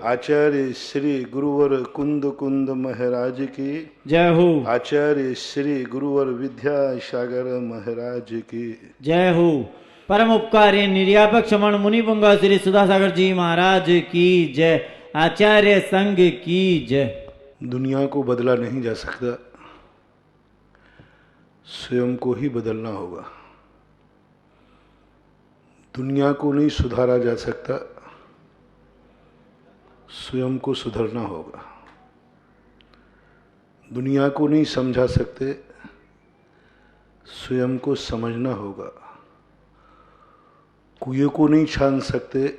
आचार्य श्री गुरुवर कुंद कुंद महाराज की जय हो। आचार्य श्री गुरुवर विद्यासागर महाराज की जय हो। परम उपकारी निर्यापक श्रमण मुनि पुंगा श्री सुधासागर जी महाराज की जय। आचार्य संघ की जय। दुनिया को बदला नहीं जा सकता, स्वयं को ही बदलना होगा। दुनिया को नहीं सुधारा जा सकता, स्वयं को सुधरना होगा। दुनिया को नहीं समझा सकते, स्वयं को समझना होगा। कुएं को नहीं छान सकते,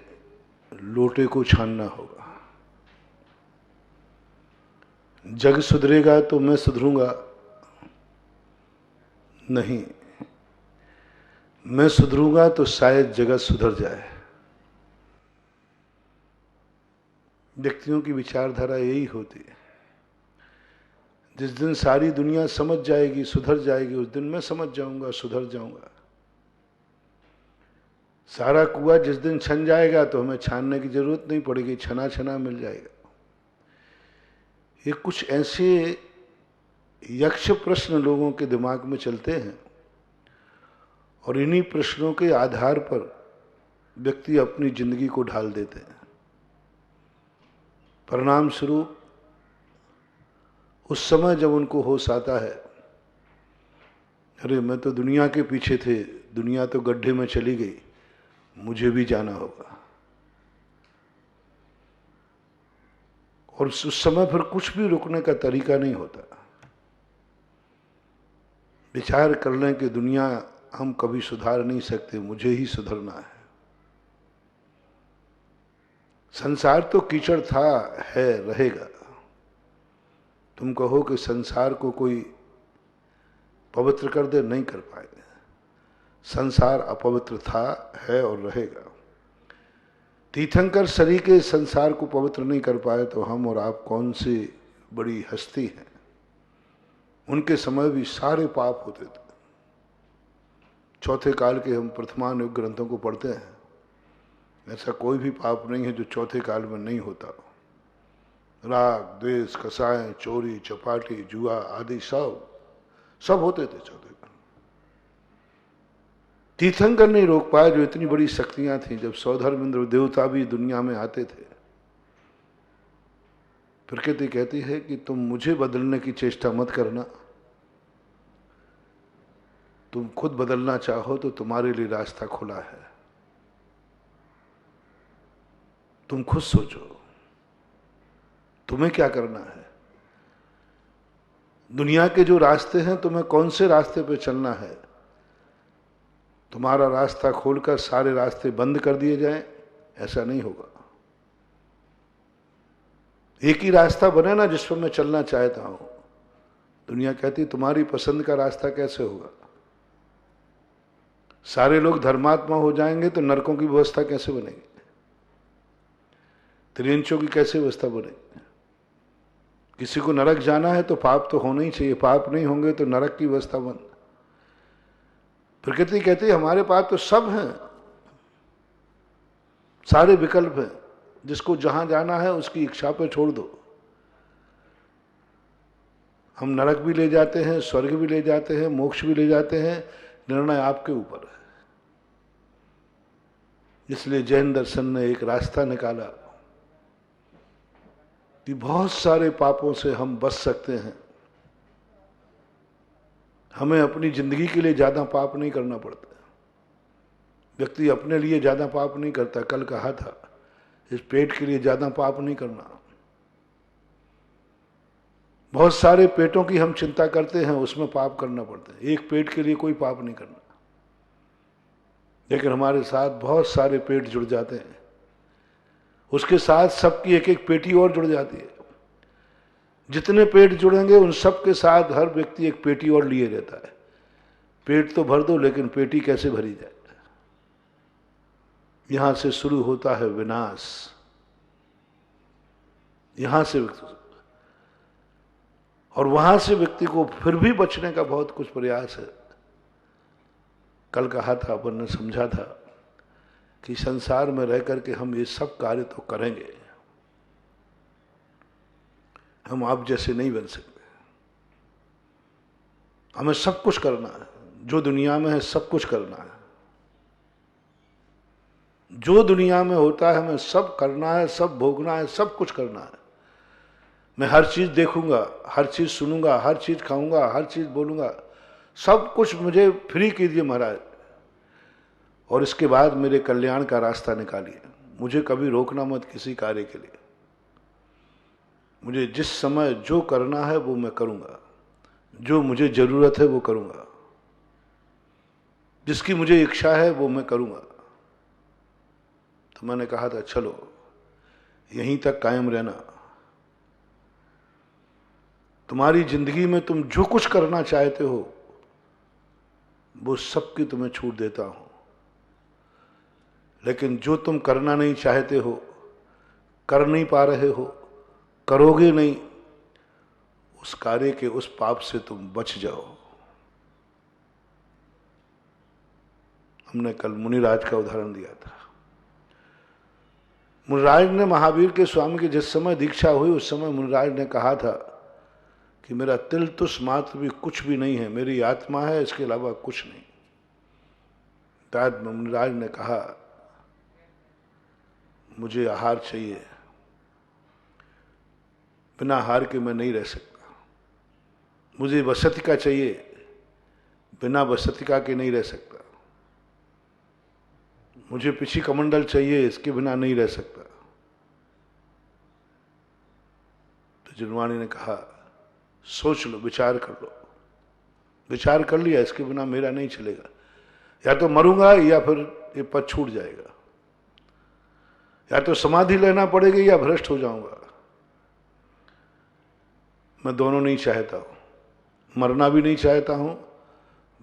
लोटे को छानना होगा। जग सुधरेगा तो मैं सुधरूंगा नहीं, मैं सुधरूंगा तो शायद जगत सुधर जाए। व्यक्तियों की विचारधारा यही होती है। जिस दिन सारी दुनिया समझ जाएगी, सुधर जाएगी, उस दिन मैं समझ जाऊंगा, सुधर जाऊंगा। सारा कुआं जिस दिन छन जाएगा तो हमें छानने की जरूरत नहीं पड़ेगी, छना छना मिल जाएगा। ये कुछ ऐसे यक्ष प्रश्न लोगों के दिमाग में चलते हैं और इन्हीं प्रश्नों के आधार पर व्यक्ति अपनी जिंदगी को ढाल देते हैं। परिणाम स्वरूप उस समय जब उनको होश आता है, अरे मैं तो दुनिया के पीछे थे, दुनिया तो गड्ढे में चली गई, मुझे भी जाना होगा। और उस समय फिर कुछ भी रुकने का तरीका नहीं होता। विचार कर लें कि दुनिया हम कभी सुधार नहीं सकते, मुझे ही सुधरना है। संसार तो कीचड़ था, है, रहेगा। तुम कहो कि संसार को कोई पवित्र कर दे, नहीं कर पाएगा। संसार अपवित्र था, है और रहेगा। तीर्थंकर सरीके संसार को पवित्र नहीं कर पाए तो हम और आप कौन सी बड़ी हस्ती हैं। उनके समय भी सारे पाप होते थे। चौथे काल के हम प्रथमानुग ग्रंथों को पढ़ते हैं, ऐसा कोई भी पाप नहीं है जो चौथे काल में नहीं होता। राग, द्वेष, कसाय, चोरी, चपाटी, जुआ आदि सब होते थे चौथे काल। तीर्थंकर नहीं रोक पाए, जो इतनी बड़ी शक्तियां थी। जब सौधर्मेंद्र देवता भी दुनिया में आते थे, प्रकृति कहती है कि तुम मुझे बदलने की चेष्टा मत करना, तुम खुद बदलना चाहो तो तुम्हारे लिए रास्ता खुला है। तुम खुद सोचो तुम्हें क्या करना है। दुनिया के जो रास्ते हैं, तुम्हें कौन से रास्ते पे चलना है। तुम्हारा रास्ता खोलकर सारे रास्ते बंद कर दिए जाएं, ऐसा नहीं होगा। एक ही रास्ता बने ना जिस पर मैं चलना चाहता हूं। दुनिया कहती तुम्हारी पसंद का रास्ता कैसे होगा। सारे लोग धर्मात्मा हो जाएंगे तो नरकों की व्यवस्था कैसे बनेगी, त्रियंचों की कैसे व्यवस्था बनेगी। किसी को नरक जाना है तो पाप तो होना ही चाहिए, पाप नहीं होंगे तो नरक की व्यवस्था बंद। प्रकृति कहती है हमारे पास तो सब हैं, सारे विकल्प हैं, जिसको जहां जाना है उसकी इच्छा पे छोड़ दो। हम नरक भी ले जाते हैं, स्वर्ग भी ले जाते हैं, मोक्ष भी ले जाते हैं, निर्णय आपके ऊपर है। इसलिए जैन दर्शन ने एक रास्ता निकाला कि बहुत सारे पापों से हम बच सकते हैं। हमें अपनी जिंदगी के लिए ज्यादा पाप नहीं करना पड़ता। व्यक्ति अपने लिए ज्यादा पाप नहीं करता। कल कहा था, इस पेट के लिए ज्यादा पाप नहीं करना। बहुत सारे पेटों की हम चिंता करते हैं, उसमें पाप करना पड़ता है। एक पेट के लिए कोई पाप नहीं करना। लेकिन हमारे साथ बहुत सारे पेट जुड़ जाते हैं, उसके साथ सबकी एक एक पेटी और जुड़ जाती है। जितने पेट जुड़ेंगे उन सब के साथ हर व्यक्ति एक पेटी और लिए रहता है। पेट तो भर दो, लेकिन पेटी कैसे भरी जाए। यहां से शुरू होता है विनाश, यहां से और वहां से व्यक्ति को फिर भी बचने का बहुत कुछ प्रयास है। कल कहा था, अपन ने समझा था कि संसार में रह करके हम ये सब कार्य तो करेंगे, हम आप जैसे नहीं बन सकते। हमें सब कुछ करना है, जो दुनिया में है सब कुछ करना है, जो दुनिया में होता है हमें सब करना है, सब भोगना है, सब कुछ करना है। मैं हर चीज देखूंगा, हर चीज सुनूंगा, हर चीज खाऊंगा, हर चीज बोलूंगा, सब कुछ मुझे फ्री कीजिए महाराज, और इसके बाद मेरे कल्याण का रास्ता निकालिए। मुझे कभी रोकना मत किसी कार्य के लिए। मुझे जिस समय जो करना है वो मैं करूंगा, जो मुझे जरूरत है वो करूंगा, जिसकी मुझे इच्छा है वो मैं करूंगा। तो मैंने कहा था चलो यहीं तक कायम रहना, तुम्हारी जिंदगी में तुम जो कुछ करना चाहते हो वो सब की तुम्हें छूट देता हूं, लेकिन जो तुम करना नहीं चाहते हो, कर नहीं पा रहे हो, करोगे नहीं, उस कार्य के उस पाप से तुम बच जाओ। हमने कल मुनिराज का उदाहरण दिया था। मुनिराज ने महावीर के स्वामी की जिस समय दीक्षा हुई उस समय मुनिराज ने कहा था कि मेरा तिल तुस मात्र भी कुछ भी नहीं है, मेरी आत्मा है, इसके अलावा कुछ नहीं। बाद में मुनिराज ने कहा मुझे आहार चाहिए, बिना आहार के मैं नहीं रह सकता। मुझे वसतिका चाहिए, बिना वसतिका के नहीं रह सकता। मुझे पिछी कमंडल चाहिए, इसके बिना नहीं रह सकता। तो जिनवाणी ने कहा सोच लो, विचार कर लो। विचार कर लिया, इसके बिना मेरा नहीं चलेगा, या तो मरूंगा या फिर ये पद छूट जाएगा, या तो समाधि लेना पड़ेगी या भ्रष्ट हो जाऊंगा। मैं दोनों नहीं चाहता हूं, मरना भी नहीं चाहता हूं,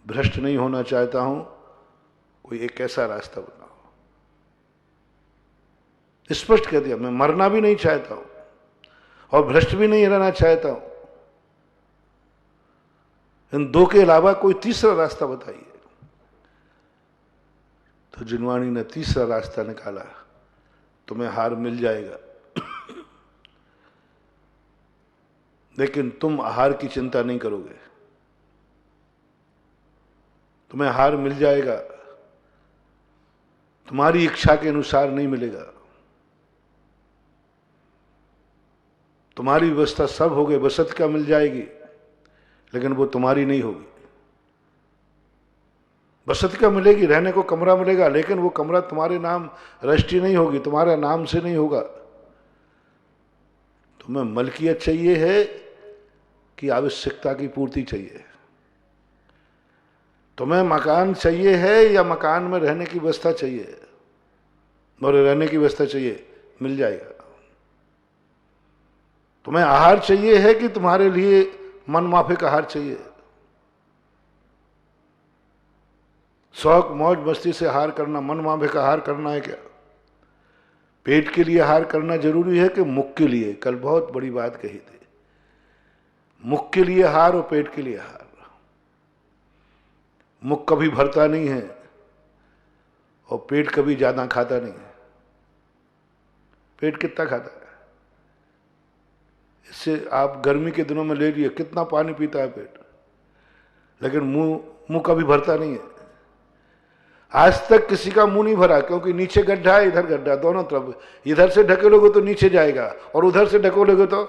भ्रष्ट नहीं होना चाहता हूं। कोई एक ऐसा रास्ता बनाओ। स्पष्ट कह दिया, मैं मरना भी नहीं चाहता हूं और भ्रष्ट भी नहीं रहना चाहता हूं। इन दो के अलावा कोई तीसरा रास्ता बताइए। तो जिनवाणी ने तीसरा रास्ता निकाला, तुम्हें हार मिल जाएगा, लेकिन तुम आहार की चिंता नहीं करोगे। तुम्हें हार मिल जाएगा, तुम्हारी इच्छा के अनुसार नहीं मिलेगा। तुम्हारी व्यवस्था सब हो गई, वसतिका मिल जाएगी, लेकिन वो तुम्हारी नहीं होगी। वसतिका मिलेगी, रहने को कमरा मिलेगा, लेकिन वो कमरा तुम्हारे नाम रजिस्ट्री नहीं होगी, तुम्हारे नाम से नहीं होगा। तुम्हें मलकियत चाहिए है कि आवश्यकता की पूर्ति चाहिए? तुम्हें मकान चाहिए है या मकान में रहने की व्यवस्था चाहिए? और रहने की व्यवस्था चाहिए, मिल जाएगा। तुम्हें आहार चाहिए है कि तुम्हारे लिए मन माफिक आहार चाहिए? शौक मौज मस्ती से आहार करना, मन माफिक आहार करना है क्या? पेट के लिए आहार करना जरूरी है कि मुख के लिए? कल बहुत बड़ी बात कही थी, मुख के लिए आहार और पेट के लिए आहार। मुख कभी भरता नहीं है और पेट कभी ज्यादा खाता नहीं है। पेट कितना खाता है? इससे आप गर्मी के दिनों में ले लिए, कितना पानी पीता है पेट, लेकिन मुंह कभी भरता नहीं है। आज तक किसी का मुंह नहीं भरा, क्योंकि नीचे गड्ढा है, इधर गड्ढा, दोनों तरफ। इधर से ढकेलोगे तो नीचे जाएगा और उधर से ढकोलोगे तो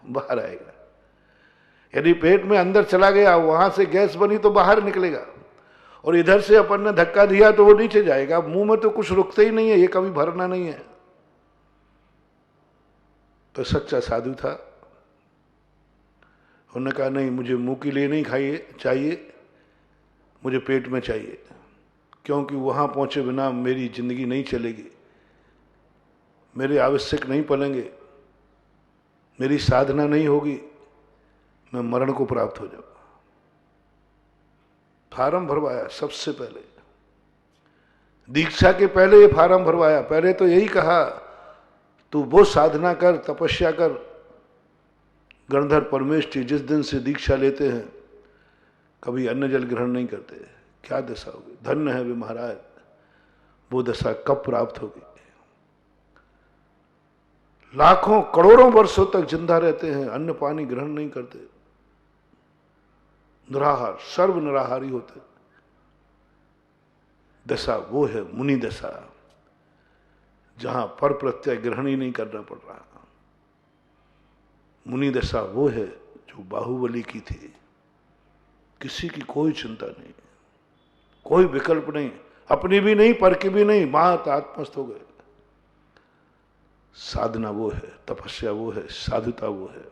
बाहर आएगा। यदि पेट में अंदर चला गया, वहां से गैस बनी तो बाहर निकलेगा, और इधर से अपन ने धक्का दिया तो वो नीचे जाएगा। मुंह में तो कुछ रुकते ही नहीं है, ये कभी भरना नहीं है। तो सच्चा साधु था, उन्होंने कहा नहीं, मुझे मुंह के लिए नहीं खाइए चाहिए, मुझे पेट में चाहिए, क्योंकि वहां पहुंचे बिना मेरी जिंदगी नहीं चलेगी, मेरे आवश्यक नहीं पलेंगे, मेरी साधना नहीं होगी, मैं मरण को प्राप्त हो जाऊंगा। फार्म भरवाया सबसे पहले, दीक्षा के पहले ये फार्म भरवाया। पहले तो यही कहा तू वो साधना कर, तपस्या कर। गणधर परमेष्ठी जिस दिन से दीक्षा लेते हैं कभी अन्न जल ग्रहण नहीं करते। क्या दशा होगी? धन्य है वे महाराज, वो दशा कब प्राप्त होगी? लाखों करोड़ों वर्षों तक जिंदा रहते हैं, अन्न पानी ग्रहण नहीं करते, निराहार, सर्व निराहारी होते। दशा वो है मुनि दशा, जहां पर प्रत्यय ग्रहण ही नहीं करना पड़ रहा। मुनि दशा वो है जो बाहुबली की थी, किसी की कोई चिंता नहीं, कोई विकल्प नहीं, अपनी भी नहीं, पर की भी नहीं, मात आत्मस्थ हो गए। साधना वो है, तपस्या वो है, साधुता वो है,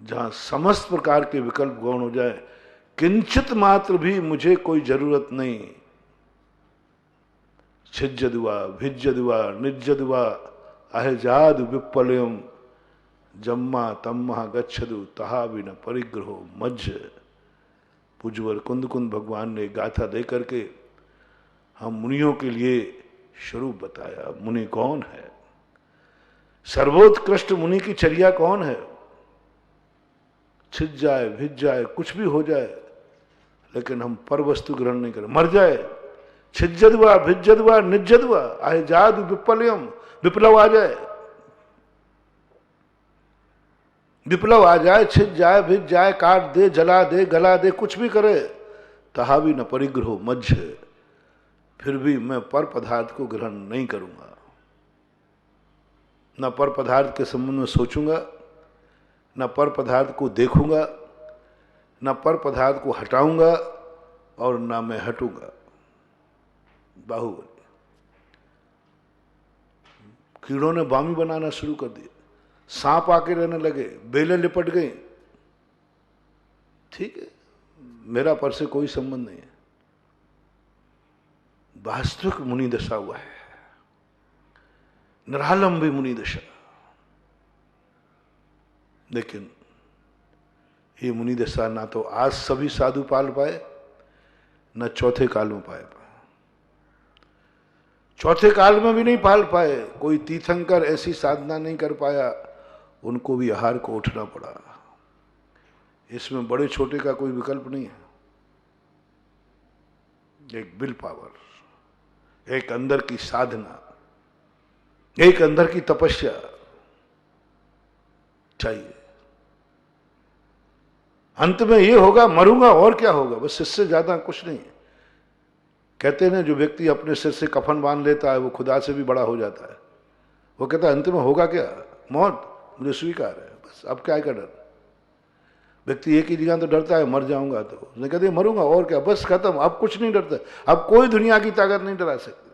जहां समस्त प्रकार के विकल्प गौण हो जाए, किंचित मात्र भी मुझे कोई जरूरत नहीं। छिज्जदुआ भिज्जदुआ निज्जदुआ अहजाद विप्पलयम जम्मा तम्मा गच्छदु तहा बिन परिग्रहो मज्ज। पूज्यवर कुंद कुंद भगवान ने गाथा दे करके हम मुनियों के लिए स्वरूप बताया। मुनि कौन है? सर्वोत्कृष्ट मुनि की चर्या कौन है? छिज जाए भिज जाए कुछ भी हो जाए, लेकिन हम पर वस्तु ग्रहण नहीं करें। मर जाए, छिज्जदुआ भिज्जदुआ निज्जदुआ आए जाद विप्लयम, विप्लव आ जाए, विप्लव आ जाए, छिज जाए भिज जाए, काट दे, जला दे, गला दे, कुछ भी करे, तहा भी न परिग्रहो मज्ज, फिर भी मैं पर पदार्थ को ग्रहण नहीं करूंगा। न पर पदार्थ के संबंध में सोचूंगा, न पर पदार्थ को देखूंगा, न पर पदार्थ को हटाऊंगा, और न मैं हटूंगा। बाहुबली। कीड़ों ने बामी बनाना शुरू कर दिया, सांप आके रहने लगे, बेलें लिपट गई। ठीक है, मेरा पर से कोई संबंध नहीं है। वास्तविक मुनि दशा हुआ है, निरालंबी मुनि दशा। लेकिन ये मुनि दशा ना तो आज सभी साधु पाल पाए, न चौथे काल में पाए। चौथे काल में भी नहीं पाल पाए। कोई तीर्थंकर ऐसी साधना नहीं कर पाया, उनको भी आहार को उठना पड़ा। इसमें बड़े छोटे का कोई विकल्प नहीं है। एक विल पावर, एक अंदर की साधना, एक अंदर की तपस्या चाहिए। अंत में ये होगा, मरूंगा और क्या होगा, बस इससे ज्यादा कुछ नहीं है। कहते हैं जो व्यक्ति अपने सिर से कफन बांध लेता है वो खुदा से भी बड़ा हो जाता है। वो कहता है अंत में होगा क्या, मौत, मुझे स्वीकार है, बस अब क्या का डर। व्यक्ति एक ही जगह तो डरता है, मर जाऊंगा, तो उसने कहते हैं मरूंगा और क्या, बस खत्म, अब कुछ नहीं डरता, अब कोई दुनिया की ताकत नहीं डरा सकती।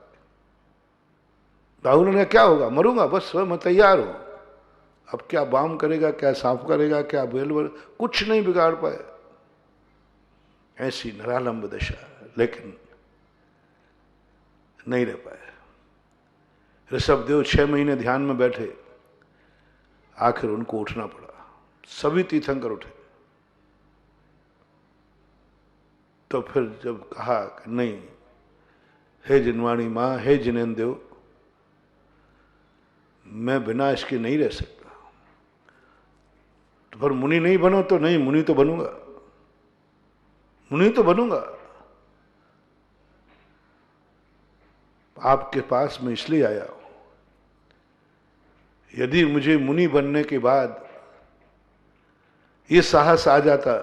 राहुल ने क्या होगा, मरूंगा, बस मैं तैयार हूं। अब क्या बाम करेगा, क्या सांप करेगा, क्या बेल, कुछ नहीं बिगाड़ पाए। ऐसी निरालंब दशा, लेकिन नहीं रह पाए। ऋषभदेव 6 महीने ध्यान में बैठे, आखिर उनको उठना पड़ा। सभी तीर्थंकर उठे। तो फिर जब कहा कि नहीं, हे जिनवाणी मां, हे जिनेंद्र, मैं बिना इसके नहीं रह सकता। तो फिर मुनि नहीं बनो तो नहीं, मुनि तो बनूंगा, मुनि तो बनूंगा। आपके पास मैं इसलिए आया हूं, यदि मुझे मुनि बनने के बाद ये साहस आ जाता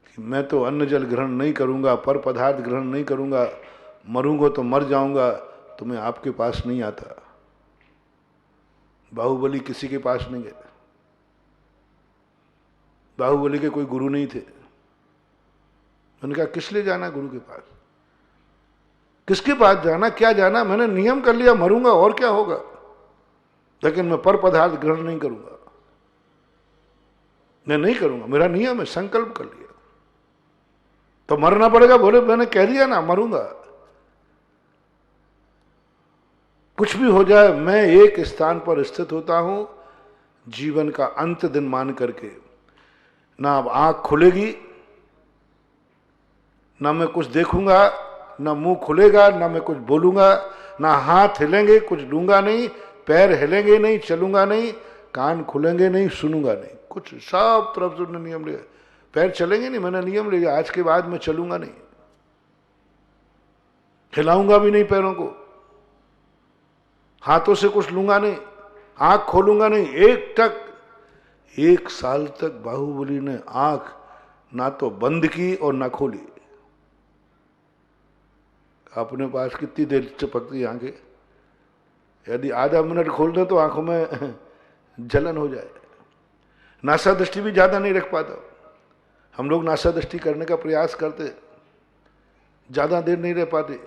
कि मैं तो अन्न जल ग्रहण नहीं करूंगा, पर पदार्थ ग्रहण नहीं करूंगा, मरूंगा तो मर जाऊंगा, तो मैं आपके पास नहीं आता। बाहुबली किसी के पास नहीं गया। बाहुबली के कोई गुरु नहीं थे। मैंने कहा किस लिए जाना गुरु के पास, किसके पास जाना, क्या जाना, मैंने नियम कर लिया, मरूंगा और क्या होगा, लेकिन मैं पर पदार्थ ग्रहण नहीं करूंगा, मैं नहीं करूंगा, मेरा नियम है, संकल्प कर लिया। तो मरना पड़ेगा, बोले मैंने कह दिया ना, मरूंगा, कुछ भी हो जाए, मैं एक स्थान पर स्थित होता हूं जीवन का अंत दिन मान करके। ना अब आंख खुलेगी, ना मैं कुछ देखूंगा, ना मुंह खुलेगा, ना मैं कुछ बोलूंगा, ना हाथ हिलेंगे, कुछ लूंगा नहीं, पैर हिलेंगे नहीं, चलूंगा नहीं, कान खुलेंगे नहीं, सुनूंगा नहीं, कुछ सब तरफ से नियम लिया। पैर चलेंगे नहीं, मैंने नियम लिया, आज के बाद मैं चलूंगा नहीं, हिलाऊंगा भी नहीं पैरों को, हाथों से कुछ लूंगा नहीं, आंख खोलूंगा नहीं। 1 साल तक बाहुबली ने आंख ना तो बंद की और ना खोली। अपने पास कितनी देर चपकती आंखें, यदि आधा मिनट खोल दे तो आंखों में जलन हो जाए। नासा दृष्टि भी ज्यादा नहीं रख पाता। हम लोग नासा दृष्टि करने का प्रयास करते, ज्यादा देर नहीं रह पाते।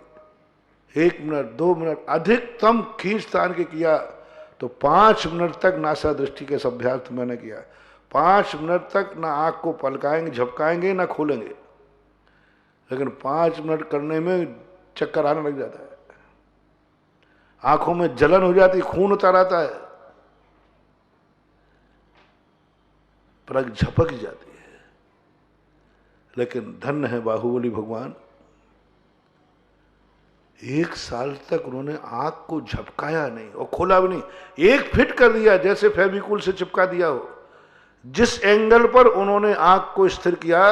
1 मिनट 2 मिनट अधिकतम खींच तान के किया तो 5 मिनट तक नासा दृष्टि के अभ्यास तो मैंने किया। 5 मिनट तक ना आंख को पलकाएंगे, झपकाएंगे, ना खोलेंगे, लेकिन 5 मिनट करने में चक्कर आने लग जाता है, आंखों में जलन हो जाती, खून उतर आता है, पलक झपक जाती है। लेकिन धन्य है बाहुबली भगवान, 1 साल तक उन्होंने आंख को झपकाया नहीं और खोला भी नहीं। एक फिट कर दिया, जैसे फेविकोल से चिपका दिया हो। जिस एंगल पर उन्होंने आंख को स्थिर किया,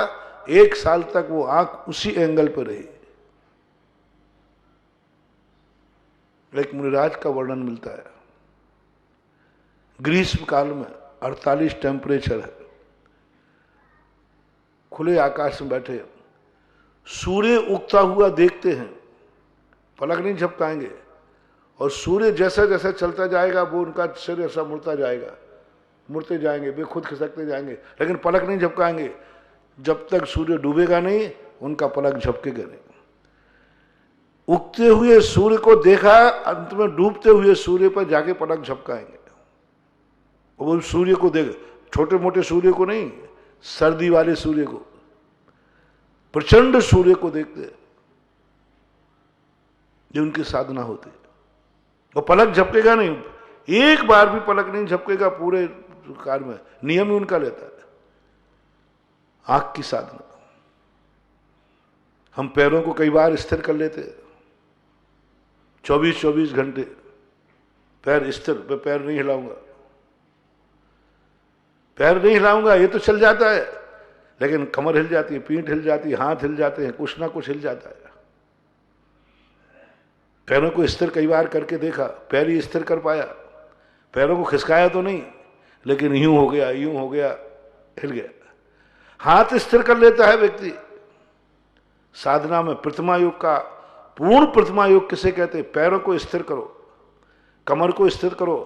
1 साल तक वो आंख उसी एंगल पर रही। एक मुनिराज का वर्णन मिलता है, ग्रीष्म काल में 48 टेम्परेचर है, खुले आकाश में बैठे, सूर्य उगता हुआ देखते हैं, पलक नहीं झपकाएंगे, और सूर्य जैसा जैसा चलता जाएगा वो उनका शरीर ऐसा मुड़ता जाएगा, मुड़ते जाएंगे, वे खुद खिसकते जाएंगे, लेकिन पलक नहीं झपकाएंगे। जब तक सूर्य डूबेगा नहीं उनका पलक झपकेगा नहीं। उगते हुए सूर्य को देखा, अंत में डूबते हुए सूर्य पर जाके पलक झपकाएंगे। वो सूर्य को देख, छोटे मोटे सूर्य को नहीं, सर्दी वाले सूर्य को, प्रचंड सूर्य को देखते, ये उनकी साधना होती है। वो पलक झपकेगा नहीं, एक बार भी पलक नहीं झपकेगा पूरे कार्य में, नियम ही उनका लेता है। आंख की साधना। हम पैरों को कई बार स्थिर कर लेते, 24-24 घंटे पैर स्थिर, मैं पैर नहीं हिलाऊंगा, पैर नहीं हिलाऊंगा, ये तो चल जाता है, लेकिन कमर हिल जाती है, पीठ हिल जाती है, हाथ हिल जाते हैं, कुछ ना कुछ हिल जाता है। पैरों को स्थिर कई बार करके देखा, पैर ही स्थिर कर पाया, पैरों को खिसकाया तो नहीं, लेकिन यूं हो गया, यूं हो गया, हिल गया। हाथ स्थिर कर लेता है व्यक्ति साधना में। प्रतिमा योग का पूर्ण प्रतिमा योग किसे कहते हैं? पैरों को स्थिर करो, कमर को स्थिर करो,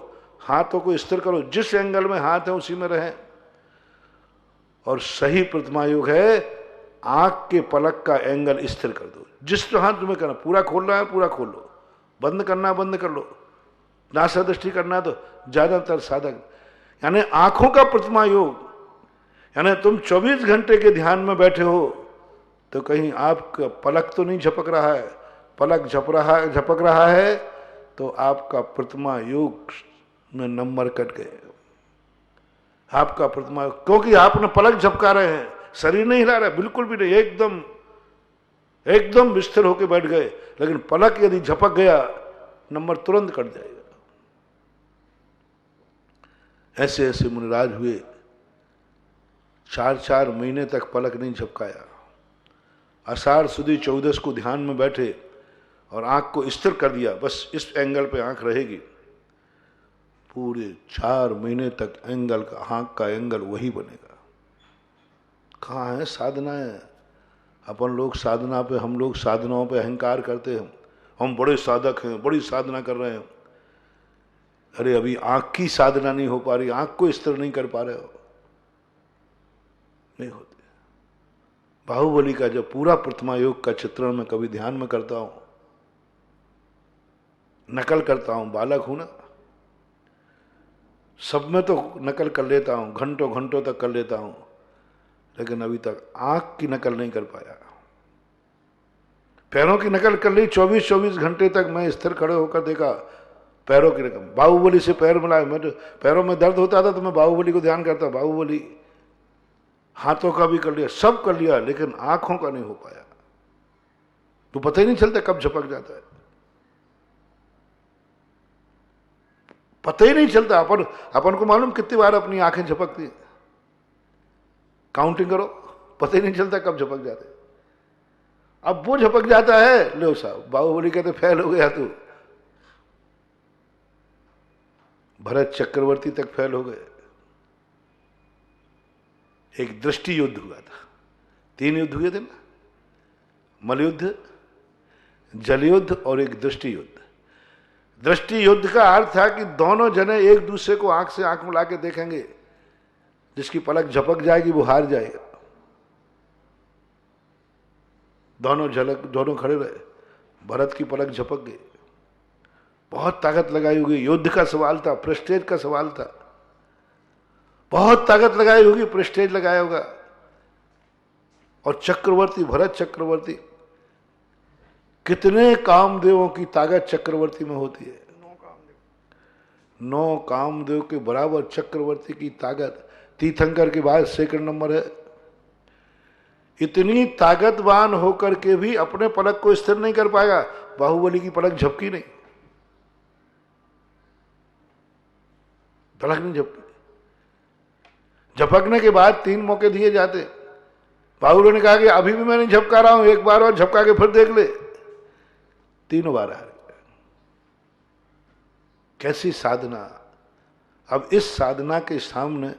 हाथों को स्थिर करो, जिस एंगल में हाथ है उसी में रहें। और सही प्रतिमा योग है आंख के पलक का एंगल स्थिर कर दो। जिस हाथ तुम्हें करना, पूरा खोलना है पूरा खोल लो, बंद करना बंद कर लो, नासा दृष्टि करना तो ज्यादातर साधक, यानी आंखों का प्रतिमा योग, यानी तुम 24 घंटे के ध्यान में बैठे हो तो कहीं आपका पलक तो नहीं झपक रहा है, पलक झपक रहा है तो आपका प्रतिमा योग में नंबर कट गए, आपका प्रतिमा, क्योंकि आपने पलक झपका रहे हैं, शरीर नहीं हिला रहा, बिल्कुल भी नहीं, एकदम स्थिर होकर बैठ गए, लेकिन पलक यदि झपक गया नंबर तुरंत कट जाएगा। ऐसे ऐसे मुनिराज हुए, 4-4 महीने तक पलक नहीं झपकाया। आषाढ़ सुदी 14 को ध्यान में बैठे और आंख को स्थिर कर दिया, बस इस एंगल पे आंख रहेगी। पूरे 4 महीने तक एंगल का, आंख का एंगल वही बनेगा। कहाँ है साधना है? अपन लोग साधना पे, हम लोग साधनाओं पे अहंकार करते हैं, हम बड़े साधक हैं, बड़ी साधना कर रहे हैं। अरे अभी आंख की साधना नहीं हो पा रही, आंख को स्थिर नहीं कर पा रहे हो, नहीं होते। बाहुबली का जब पूरा प्रतिमा योग का चित्रण मैं कभी ध्यान में करता हूं, नकल करता हूं, बालक हूं ना, सब में तो नकल कर लेता हूं, घंटों घंटों तक कर लेता हूं, लेकिन अभी तक आंख की नकल नहीं कर पाया। पैरों की नकल कर ली, 24-24 घंटे तक मैं स्थिर खड़े होकर देखा, पैरों की नकल, बाहुबली से पैर मिलाए, मैं तो पैरों में दर्द होता था तो मैं बाहुबली को ध्यान करता, बाहुबली, हाथों का भी कर लिया, सब कर लिया, लेकिन आंखों का नहीं हो पाया। तो पता ही नहीं चलता कब झपक जाता है, पता ही नहीं चलता। अपन को मालूम कितनी बार अपनी आंखें झपकती है, काउंटिंग करो, पता ही नहीं चलता कब झपक जाते। अब वो झपक जाता है, लो साहब बाहुबली कहते फेल हो गया तू, भरत चक्रवर्ती तक फेल हो गए। एक दृष्टि युद्ध हुआ था, 3 युद्ध हुए थे ना, मलयुद्ध, जलयुद्ध और एक दृष्टि युद्ध। दृष्टि युद्ध का अर्थ था कि दोनों जने एक दूसरे को आंख से आंख मिला के देखेंगे, जिसकी पलक झपक जाएगी वो हार जाएगा। दोनों खड़े रहे, भरत की पलक झपक गई। बहुत ताकत लगाई होगी, युद्ध का सवाल था, प्रेस्टेज का सवाल था, बहुत ताकत लगाई होगी, प्रेस्टेज लगाया होगा। और चक्रवर्ती, भरत चक्रवर्ती, कितने कामदेवों की ताकत चक्रवर्ती में होती है। 9 कामदेव के बराबर चक्रवर्ती की ताकत। तीर्थंकर के बाद सेकंड नंबर है। इतनी ताकतवान होकर के भी अपने पलक को स्थिर नहीं कर पाएगा। बाहुबली की पलक झपकी नहीं, पलक नहीं झपकी। झपकने के बाद 3 मौके दिए जाते। बाहुबली ने कहा कि अभी भी मैं नहीं झपका रहा हूं, एक बार और झपका के फिर देख ले। 3 बार हार गए। कैसी साधना। अब इस साधना के सामने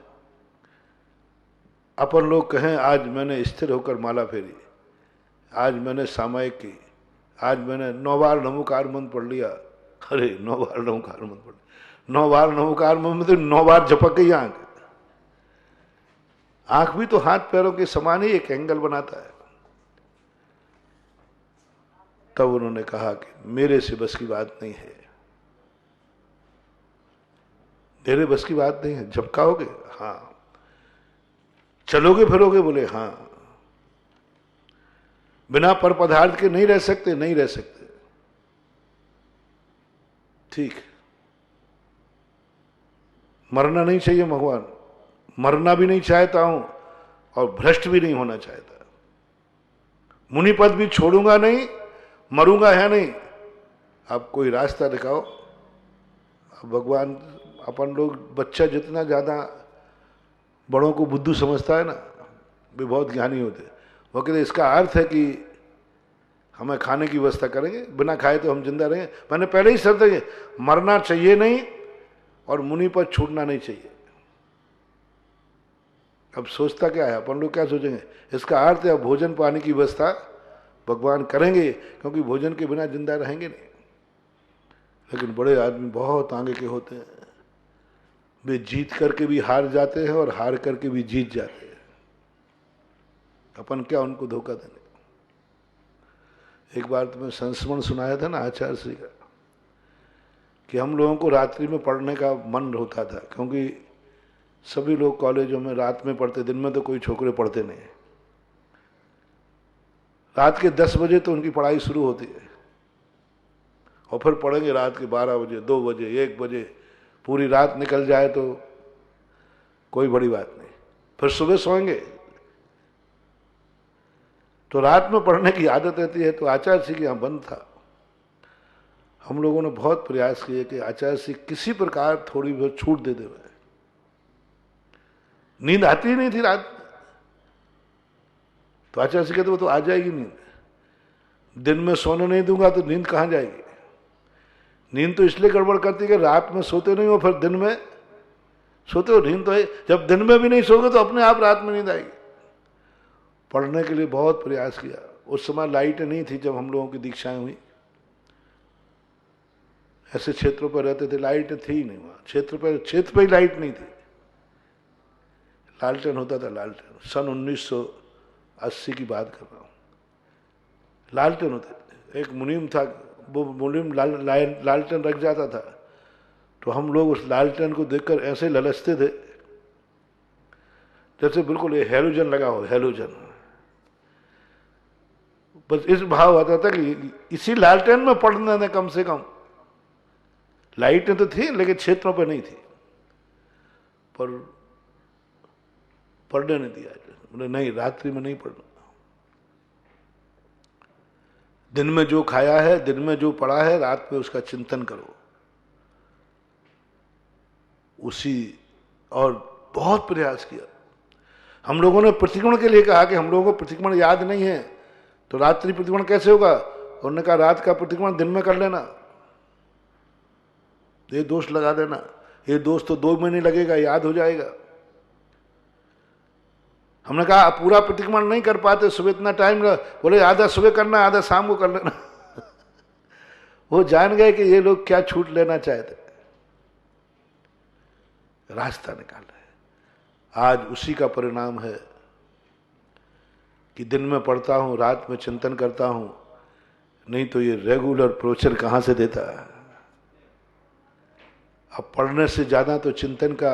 अपन लोग कहें आज मैंने स्थिर होकर माला फेरी, आज मैंने सामायिक की, आज मैंने 9 बार नमोकार मंत्र पढ़ लिया। अरे 9 बार नमोकार मंत्र पढ़, 9 बार नमोकार मंत्र, 9 बार झपक गई आंख। आंख भी तो हाथ पैरों के समान ही एक एंगल बनाता है। तब उन्होंने कहा कि मेरे से बस की बात नहीं है, तेरे बस की बात नहीं है। झपकाओगे? हाँ। चलोगे फिरोगे? बोले हाँ। बिना पर पदार्थ के नहीं रह सकते? नहीं रह सकते। ठीक। मरना नहीं चाहिए भगवान, मरना भी नहीं चाहता हूं और भ्रष्ट भी नहीं होना चाहता। मुनि पद भी छोड़ूंगा नहीं, मरूंगा है नहीं। आप कोई रास्ता दिखाओ। भगवान, अपन लोग, बच्चा जितना ज्यादा बड़ों को बुद्धू समझता है ना, वे बहुत ज्ञानी होते। वो कहते इसका अर्थ है कि हमें खाने की व्यवस्था करेंगे, बिना खाए तो हम जिंदा रहेंगे। मैंने पहले ही शर्त है, मरना चाहिए नहीं और मुनि पर छूटना नहीं चाहिए। अब सोचता क्या है, अपन लोग क्या सोचेंगे? इसका अर्थ है भोजन पानी की व्यवस्था भगवान करेंगे, क्योंकि भोजन के बिना जिंदा रहेंगे नहीं। लेकिन बड़े आदमी बहुत आगे के होते हैं, वे जीत करके भी हार जाते हैं और हार करके भी जीत जाते हैं। अपन क्या उनको धोखा देंगे। एक बार तुम्हें संस्मरण सुनाया था ना आचार्य श्री का, कि हम लोगों को रात्रि में पढ़ने का मन होता था, क्योंकि सभी लोग कॉलेजों में रात में पढ़ते, दिन में तो कोई छोकरे पढ़ते नहीं। रात के 10 बजे तो उनकी पढ़ाई शुरू होती है और फिर पढ़ेंगे रात के 12 बजे, 2 बजे, 1 बजे। पूरी रात निकल जाए तो कोई बड़ी बात नहीं, फिर सुबह सोएंगे। तो रात में पढ़ने की आदत रहती है। तो आचार्य जी के यहाँ बंद था। हम लोगों ने बहुत प्रयास किए कि आचार्य जी किसी प्रकार थोड़ी बहुत छूट दे दे। नींद आती ही नहीं थी रात में। तो आचार्य जी कहते वो तो आ जाएगी नींद, दिन में सोने नहीं दूंगा तो नींद कहाँ जाएगी। नींद तो इसलिए गड़बड़ करती है कि रात में सोते नहीं हो, फिर दिन में सोते हो। नींद तो है, जब दिन में भी नहीं सोगे तो अपने आप रात में नींद आएगी। पढ़ने के लिए बहुत प्रयास किया। उस समय लाइट नहीं थी जब हम लोगों की दीक्षाएं हुई। ऐसे क्षेत्रों पर रहते थे, लाइट थी ही नहीं वहां। क्षेत्र पर ही लाइट नहीं थी। लालटेन होता था, लालटेन। सन 1980 की बात कर रहा हूं। लालटेन होते थे। एक मुनीम था, वो मुनीम लालटेन रख जाता था, तो हम लोग उस लालटेन को देखकर ऐसे ललचते थे जैसे बिल्कुल ये हैलोजन लगा हो, हैलोजन। बस इस भाव आता था कि इसी लालटेन में पढ़ने दें कम से कम। लाइटें तो थी लेकिन क्षेत्रों पर नहीं थी, पर पढ़ने नहीं दिया। बोले नहीं, रात्रि में नहीं पढ़ना। दिन में जो खाया है, दिन में जो पढ़ा है, रात में उसका चिंतन करो उसी। और बहुत प्रयास किया। हम लोगों ने प्रतिक्रमण के लिए कहा कि हम लोगों को प्रतिक्रमण याद नहीं है, तो रात्रि प्रतिक्रमण कैसे होगा। उन्होंने कहा रात का प्रतिक्रमण दिन में कर लेना, ये दोष लगा देना। ये दोस्त तो 2 महीने लगेगा, याद हो जाएगा। हमने कहा पूरा प्रतिक्रमण नहीं कर पाते, सुबह इतना टाइम लगा, बोले आधा सुबह करना, आधा शाम को कर लेना। वो जान गए कि ये लोग क्या छूट लेना चाहते, रास्ता निकाल रहे। आज उसी का परिणाम है कि दिन में पढ़ता हूं, रात में चिंतन करता हूं, नहीं तो ये रेगुलर प्रोचर कहां से देता है। अब पढ़ने से ज्यादा तो चिंतन का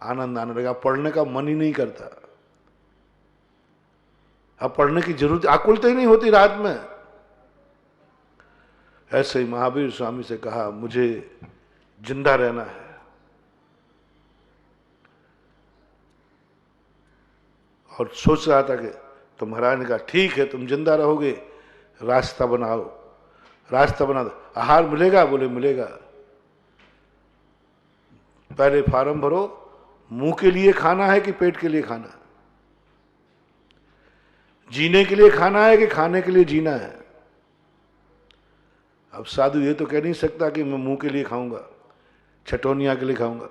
आनंद आने लगा, पढ़ने का मन ही नहीं करता। अब पढ़ने की जरूरत, आकुलता ही नहीं होती रात में। ऐसे ही महावीर स्वामी से कहा मुझे जिंदा रहना है, और सोच रहा था कि तो महाराज ने कहा ठीक है तुम जिंदा रहोगे, रास्ता बनाओ। रास्ता बना दो। आहार मिलेगा? बोले मिलेगा। पहले फार्म भरो, मुंह के लिए खाना है कि पेट के लिए खाना है, जीने के लिए खाना है कि खाने के लिए जीना है। अब साधु ये तो कह नहीं सकता कि मैं मुंह के लिए खाऊंगा, छटोनिया के लिए खाऊंगा।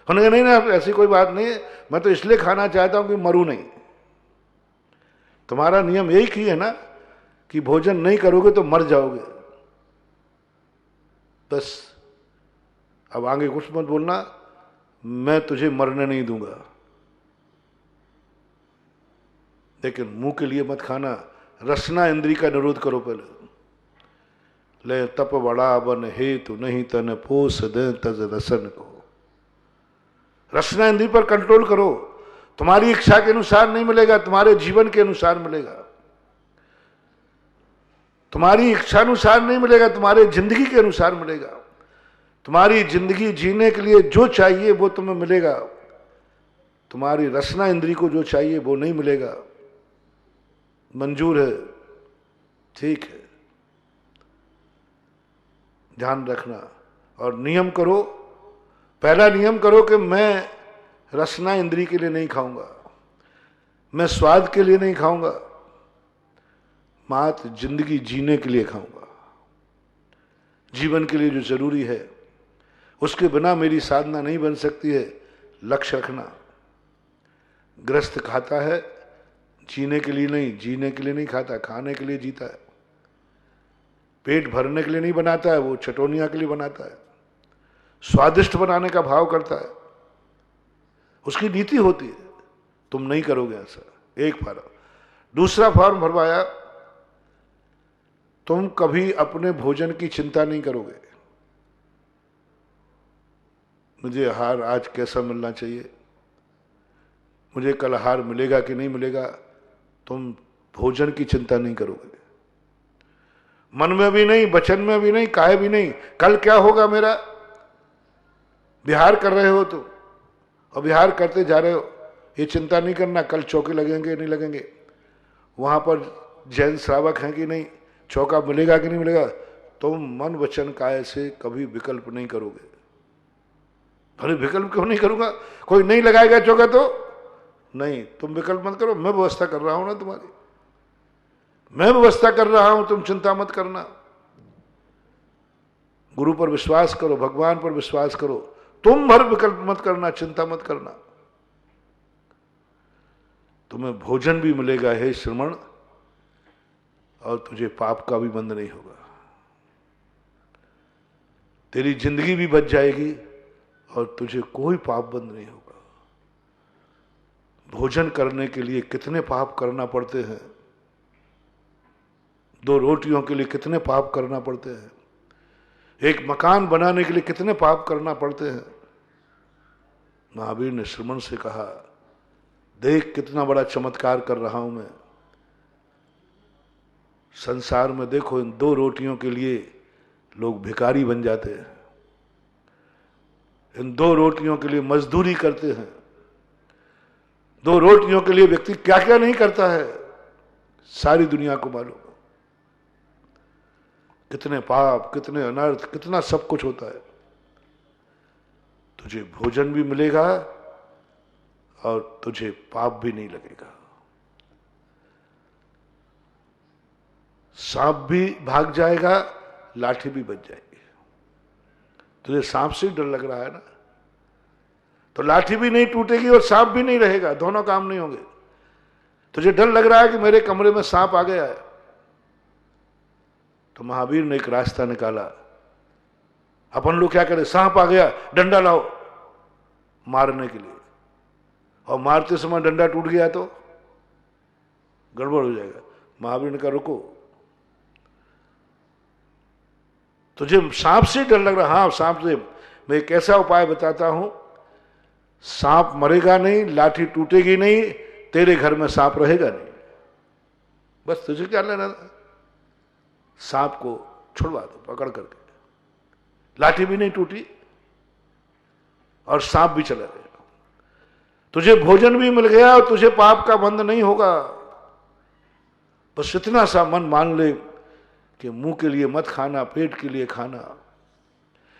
उन्होंने कहा नहीं ना, ऐसी कोई बात नहीं है, मैं तो इसलिए खाना चाहता हूं कि मरूं नहीं। तुम्हारा नियम एक ही है ना कि भोजन नहीं करोगे तो मर जाओगे, बस। अब आगे कुछ मत बोलना, मैं तुझे मरने नहीं दूंगा, लेकिन मुंह के लिए मत खाना। रसना इंद्री का निरोध करो पहले। ले तप बड़ा बन हेतु नहीं तन पोस दे तज रसन को। रसना इंद्री पर कंट्रोल करो। तुम्हारी इच्छा के अनुसार नहीं मिलेगा, तुम्हारे जीवन के अनुसार मिलेगा। तुम्हारी इच्छा अनुसार नहीं मिलेगा, तुम्हारे जिंदगी के अनुसार मिलेगा। तुम्हारी जिंदगी जीने के लिए जो चाहिए वो तुम्हें मिलेगा, तुम्हारी रसना इंद्री को जो चाहिए वो नहीं मिलेगा। मंजूर है? ठीक है, ध्यान रखना और नियम करो। पहला नियम करो कि मैं रसना इंद्री के लिए नहीं खाऊंगा, मैं स्वाद के लिए नहीं खाऊंगा, मात्र जिंदगी जीने के लिए खाऊंगा। जीवन के लिए जो जरूरी है उसके बिना मेरी साधना नहीं बन सकती है। लक्ष्य रखना। गृहस्थ खाता है जीने के लिए नहीं, जीने के लिए नहीं खाता, खाने के लिए जीता है। पेट भरने के लिए नहीं बनाता है, वो चटोनिया के लिए बनाता है, स्वादिष्ट बनाने का भाव करता है, उसकी नीति होती है। तुम नहीं करोगे ऐसा। एक फॉर्म। दूसरा फॉर्म भरवाया, तुम कभी अपने भोजन की चिंता नहीं करोगे। मुझे आहार आज कैसा मिलना चाहिए, मुझे कल आहार मिलेगा कि नहीं मिलेगा, तुम भोजन की चिंता नहीं करोगे। मन में भी नहीं, वचन में भी नहीं, काहे भी नहीं। कल क्या होगा मेरा। विहार कर रहे हो तुम और विहार करते जा रहे हो, ये चिंता नहीं करना कल चौके लगेंगे नहीं लगेंगे, वहां पर जैन श्रावक हैं कि नहीं, चौका मिलेगा कि नहीं मिलेगा। तुम मन वचन काया से कभी विकल्प नहीं करोगे। अरे विकल्प क्यों नहीं करूंगा, कोई नहीं लगाएगा चौका तो नहीं, तुम विकल्प मत करो, मैं व्यवस्था कर रहा हूं ना तुम्हारी, मैं व्यवस्था कर रहा हूं, तुम चिंता मत करना। गुरु पर विश्वास करो, भगवान पर विश्वास करो, तुम भर विकल्प मत करना, चिंता मत करना। तुम्हें भोजन भी मिलेगा हे श्रमण, और तुझे पाप का भी बंध नहीं होगा। तेरी जिंदगी भी बच जाएगी और तुझे कोई पाप बंध नहीं होगा। भोजन करने के लिए कितने पाप करना पड़ते हैं, 2 रोटियों के लिए कितने पाप करना पड़ते हैं, एक मकान बनाने के लिए कितने पाप करना पड़ते हैं। महावीर ने श्रमण से कहा, देख कितना बड़ा चमत्कार कर रहा हूं मैं। संसार में देखो, इन 2 रोटियों के लिए लोग भिखारी बन जाते हैं, इन 2 रोटियों के लिए मजदूरी करते हैं। 2 रोटियों के लिए व्यक्ति क्या क्या नहीं करता है, सारी दुनिया को मालूम। कितने पाप, कितने अनर्थ, कितना सब कुछ होता है। तुझे भोजन भी मिलेगा और तुझे पाप भी नहीं लगेगा। सांप भी भाग जाएगा, लाठी भी बच जाएगी। तुझे सांप से डर लग रहा है ना, तो लाठी भी नहीं टूटेगी और सांप भी नहीं रहेगा, दोनों काम नहीं होंगे। तुझे डर लग रहा है कि मेरे कमरे में सांप आ गया है, तो महावीर ने एक रास्ता निकाला। अपन लोग क्या करें, सांप आ गया डंडा लाओ मारने के लिए, और मारते समय डंडा टूट गया तो गड़बड़ हो जाएगा। महावीर ने कहा रुको, तुझे सांप से डर लग रहा, हाँ सांप से, मैं एक ऐसा उपाय बताता हूं, सांप मरेगा नहीं, लाठी टूटेगी नहीं, तेरे घर में सांप रहेगा नहीं। बस तुझे क्या लेना था, सांप को छुड़वा दो पकड़ करके, लाठी भी नहीं टूटी और सांप भी चला गया। तुझे भोजन भी मिल गया और तुझे पाप का बंध नहीं होगा। बस इतना सा मन मान ले कि मुंह के लिए मत खाना, पेट के लिए खाना।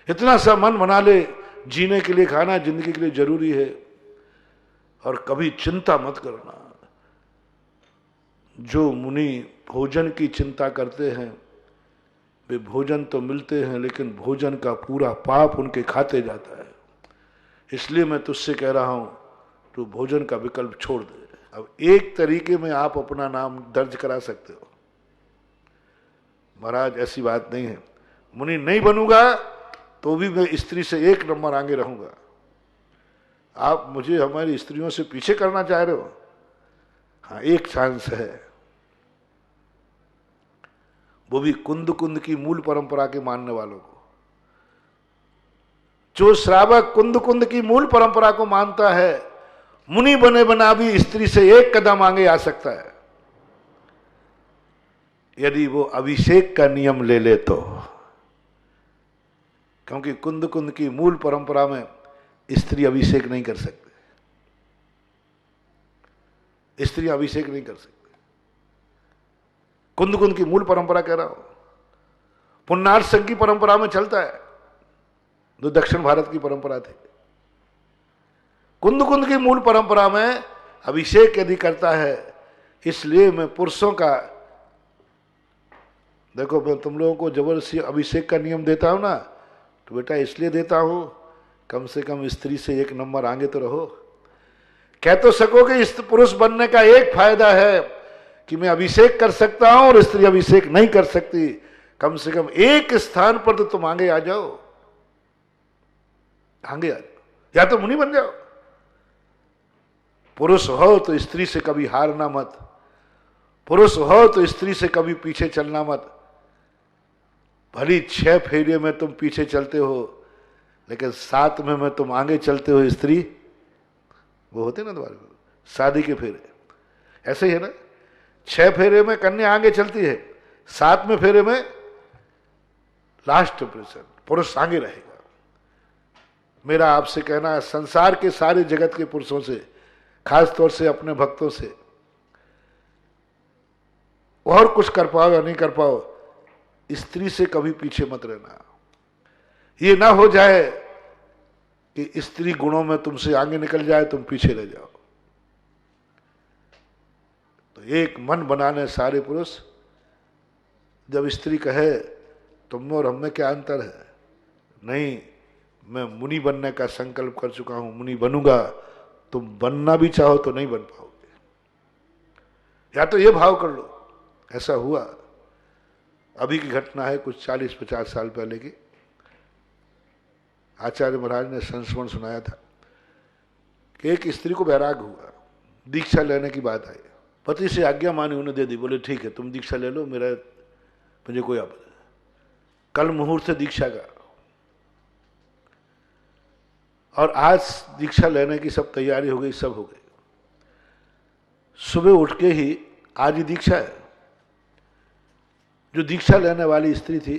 इतना सा मन बना ले, जीने के लिए खाना जिंदगी के लिए जरूरी है। और कभी चिंता मत करना। जो मुनि भोजन की चिंता करते हैं वे भोजन तो मिलते हैं, लेकिन भोजन का पूरा पाप उनके खाते जाता है। इसलिए मैं तुझसे कह रहा हूं, तू भोजन का विकल्प छोड़ दे। अब एक तरीके में आप अपना नाम दर्ज करा सकते हो, महाराज ऐसी बात नहीं है, मुनि नहीं बनूंगा तो भी मैं स्त्री से 1 नंबर आगे रहूंगा। आप मुझे हमारी स्त्रियों से पीछे करना चाह रहे हो? हाँ, एक चांस है, वो भी कुंद कुंद की मूल परंपरा के मानने वालों को। जो श्रावक कुंद कुंद की मूल परंपरा को मानता है, मुनि बने बना भी स्त्री से 1 कदम आगे आ सकता है, यदि वो अभिषेक का नियम ले ले तो। क्योंकि कुंद कुंद की मूल परंपरा में स्त्री अभिषेक नहीं कर सकती, स्त्री अभिषेक नहीं कर सकती। कुंद कुंद की मूल परंपरा कह रहा हूं, पुन्नार संघ की परंपरा में चलता है, जो दक्षिण भारत की परंपरा थी। कुंद कुंद की मूल परंपरा में अभिषेक यदि करता है, इसलिए मैं पुरुषों का, देखो मैं तुम लोगों को जबरदस्ती अभिषेक का नियम देता हूं ना, तो बेटा इसलिए देता हूं कम से कम स्त्री से 1 नंबर आगे तो रहो। कह तो सकोगे इस पुरुष बनने का एक फायदा है कि मैं अभिषेक कर सकता हूं और स्त्री अभिषेक नहीं कर सकती, कम से कम एक स्थान पर तो तुम आगे आ जाओ, आगे आ जाओ, या तो मुनि बन जाओ। पुरुष हो तो स्त्री से कभी हारना मत, पुरुष हो तो स्त्री से कभी पीछे चलना मत। भली 6 फेरे में तुम पीछे चलते हो, लेकिन 7 में तुम आगे चलते हो। स्त्री वो होते ना तुम्हारे शादी के फेरे, ऐसे ही है ना, 6 फेरे में कन्या आगे चलती है, 7वें फेरे में लास्ट इंप्रेशन पुरुष आगे रहेगा। मेरा आपसे कहना है, संसार के सारे जगत के पुरुषों से, खास तौर से अपने भक्तों से, और कुछ कर पाओ या नहीं कर पाओ, स्त्री से कभी पीछे मत रहना। ये ना हो जाए कि स्त्री गुणों में तुमसे आगे निकल जाए, तुम पीछे रह जाओ। तो एक मन बनाने सारे पुरुष, जब स्त्री कहे तुम में और हम में क्या अंतर है, नहीं मैं मुनि बनने का संकल्प कर चुका हूं, मुनि बनूंगा, तुम बनना भी चाहो तो नहीं बन पाओगे, या तो ये भाव कर लो। ऐसा हुआ, अभी की घटना है, कुछ 40-50 साल पहले की। आचार्य महाराज ने संस्मरण सुनाया था कि एक स्त्री को वैराग हुआ, दीक्षा लेने की बात आई, पति से आज्ञा मानी, उन्हें दे दी, बोले ठीक है तुम दीक्षा ले लो, मुझे कोई आपत्ति नहीं। कल मुहूर्त से दीक्षा का, और आज दीक्षा लेने की सब तैयारी हो गई, सब हो गई। सुबह उठ के ही आज ही दीक्षा है। जो दीक्षा लेने वाली स्त्री थी,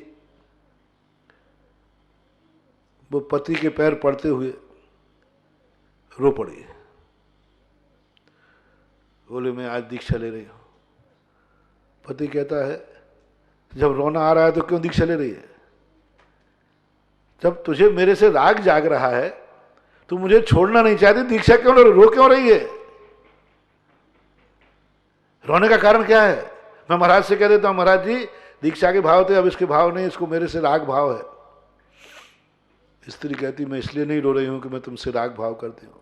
वो पति के पैर पड़ते हुए रो पड़ी, बोले मैं आज दीक्षा ले रही हूं। पति कहता है जब रोना आ रहा है तो क्यों दीक्षा ले रही है? जब तुझे मेरे से राग जाग रहा है, तू मुझे छोड़ना नहीं चाहती, दीक्षा क्यों रो क्यों रही है? रोने का कारण क्या है? मैं महाराज से कह देता हूं, महाराज जी दीक्षा के भाव थे, अब इसके भाव नहीं, इसको मेरे से राग भाव है, स्त्री कहती मैं इसलिए नहीं रो रही हूं कि मैं तुमसे राग भाव करती हूं,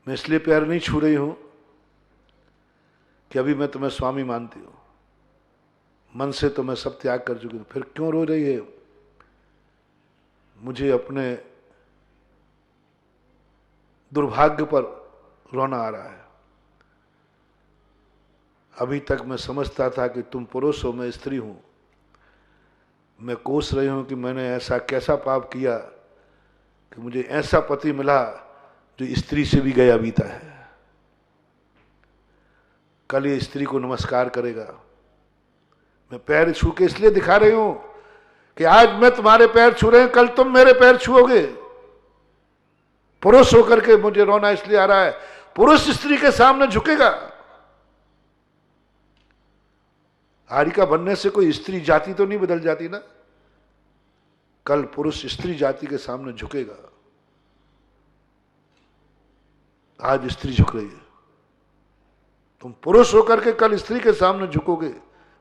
मैं इसलिए पैर नहीं छू रही हूं कि अभी मैं तुम्हें स्वामी मानती हूं, मन से तो मैं सब त्याग कर चुकी हूं। फिर क्यों रो रही है? मुझे अपने दुर्भाग्य पर रोना आ रहा है। अभी तक मैं समझता था कि तुम पुरुष हो, मैं स्त्री हूं। मैं कोस रही हूं कि मैंने ऐसा कैसा पाप किया कि मुझे ऐसा पति मिला जो स्त्री से भी गया बीता है। कल ये स्त्री को नमस्कार करेगा। मैं पैर छू के इसलिए दिखा रही हूं कि आज मैं तुम्हारे पैर छू रहे हैं, कल तुम मेरे पैर छुओगे। पुरुष होकर के मुझे रोना इसलिए आ रहा है, पुरुष स्त्री के सामने झुकेगा। हारिका बनने से कोई स्त्री जाति तो नहीं बदल जाती ना। कल पुरुष स्त्री जाति के सामने झुकेगा। आज स्त्री झुक रही है, तुम पुरुष होकर के कल स्त्री के सामने झुकोगे।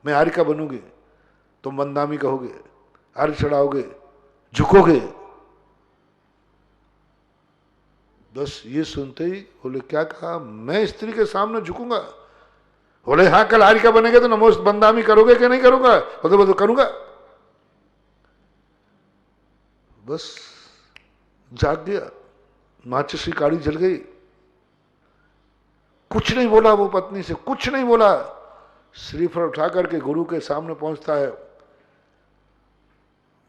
मैं हारिका बनूंगी, तुम बंदामी कहोगे, अर्घ चढ़ाओगे, झुकोगे। बस ये सुनते ही बोले क्या कहा? मैं स्त्री के सामने झुकूंगा? बोले हाँ, कल हारिका बनेगे तो नमोस्त बंदामी करोगे कि नहीं करूंगा? बोले करूंगा। बस जाग गया, माचिस की काड़ी जल गई। कुछ नहीं बोला वो पत्नी से, कुछ नहीं बोला। श्रीफल उठा करके गुरु के सामने पहुंचता है।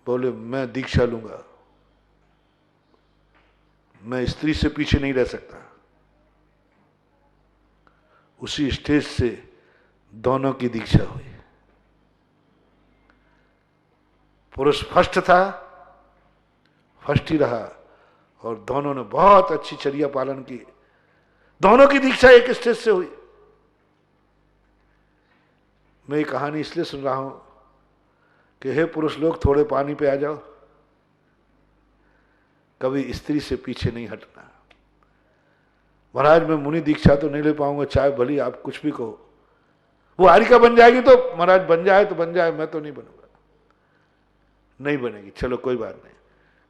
बोले मैं दीक्षा लूंगा, मैं स्त्री से पीछे नहीं रह सकता। उसी स्टेज से दोनों की दीक्षा हुई। पुरुष फर्स्ट था, फर्स्ट ही रहा, और दोनों ने बहुत अच्छी चर्या पालन की। दोनों की दीक्षा एक स्टेज से हुई। मैं ये कहानी इसलिए सुन रहा हूं कि हे पुरुष लोग, थोड़े पानी पे आ जाओ। कभी स्त्री से पीछे नहीं हटना। महाराज मैं मुनि दीक्षा तो नहीं ले पाऊंगा, चाहे भली आप कुछ भी कहो। वो हारिका बन जाएगी तो महाराज बन जाए तो बन जाए, मैं तो नहीं बनूंगा। नहीं बनेगी, चलो कोई बात नहीं।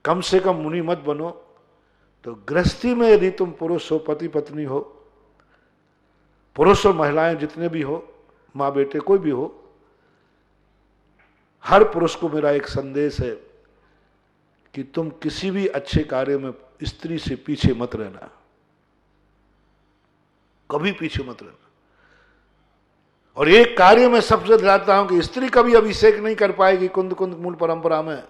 कम से कम मुनि मत बनो। तो गृहस्थी में यदि तुम पुरुष हो, पति पत्नी हो, पुरुष और महिलाएं जितने भी हो, माँ बेटे कोई भी हो, हर पुरुष को मेरा एक संदेश है कि तुम किसी भी अच्छे कार्य में स्त्री से पीछे मत रहना। कभी पीछे मत रहना। और एक कार्य में सबसे दिलाता हूं कि स्त्री कभी अभिषेक नहीं कर पाएगी कुंद कुंद मूल परंपरा में।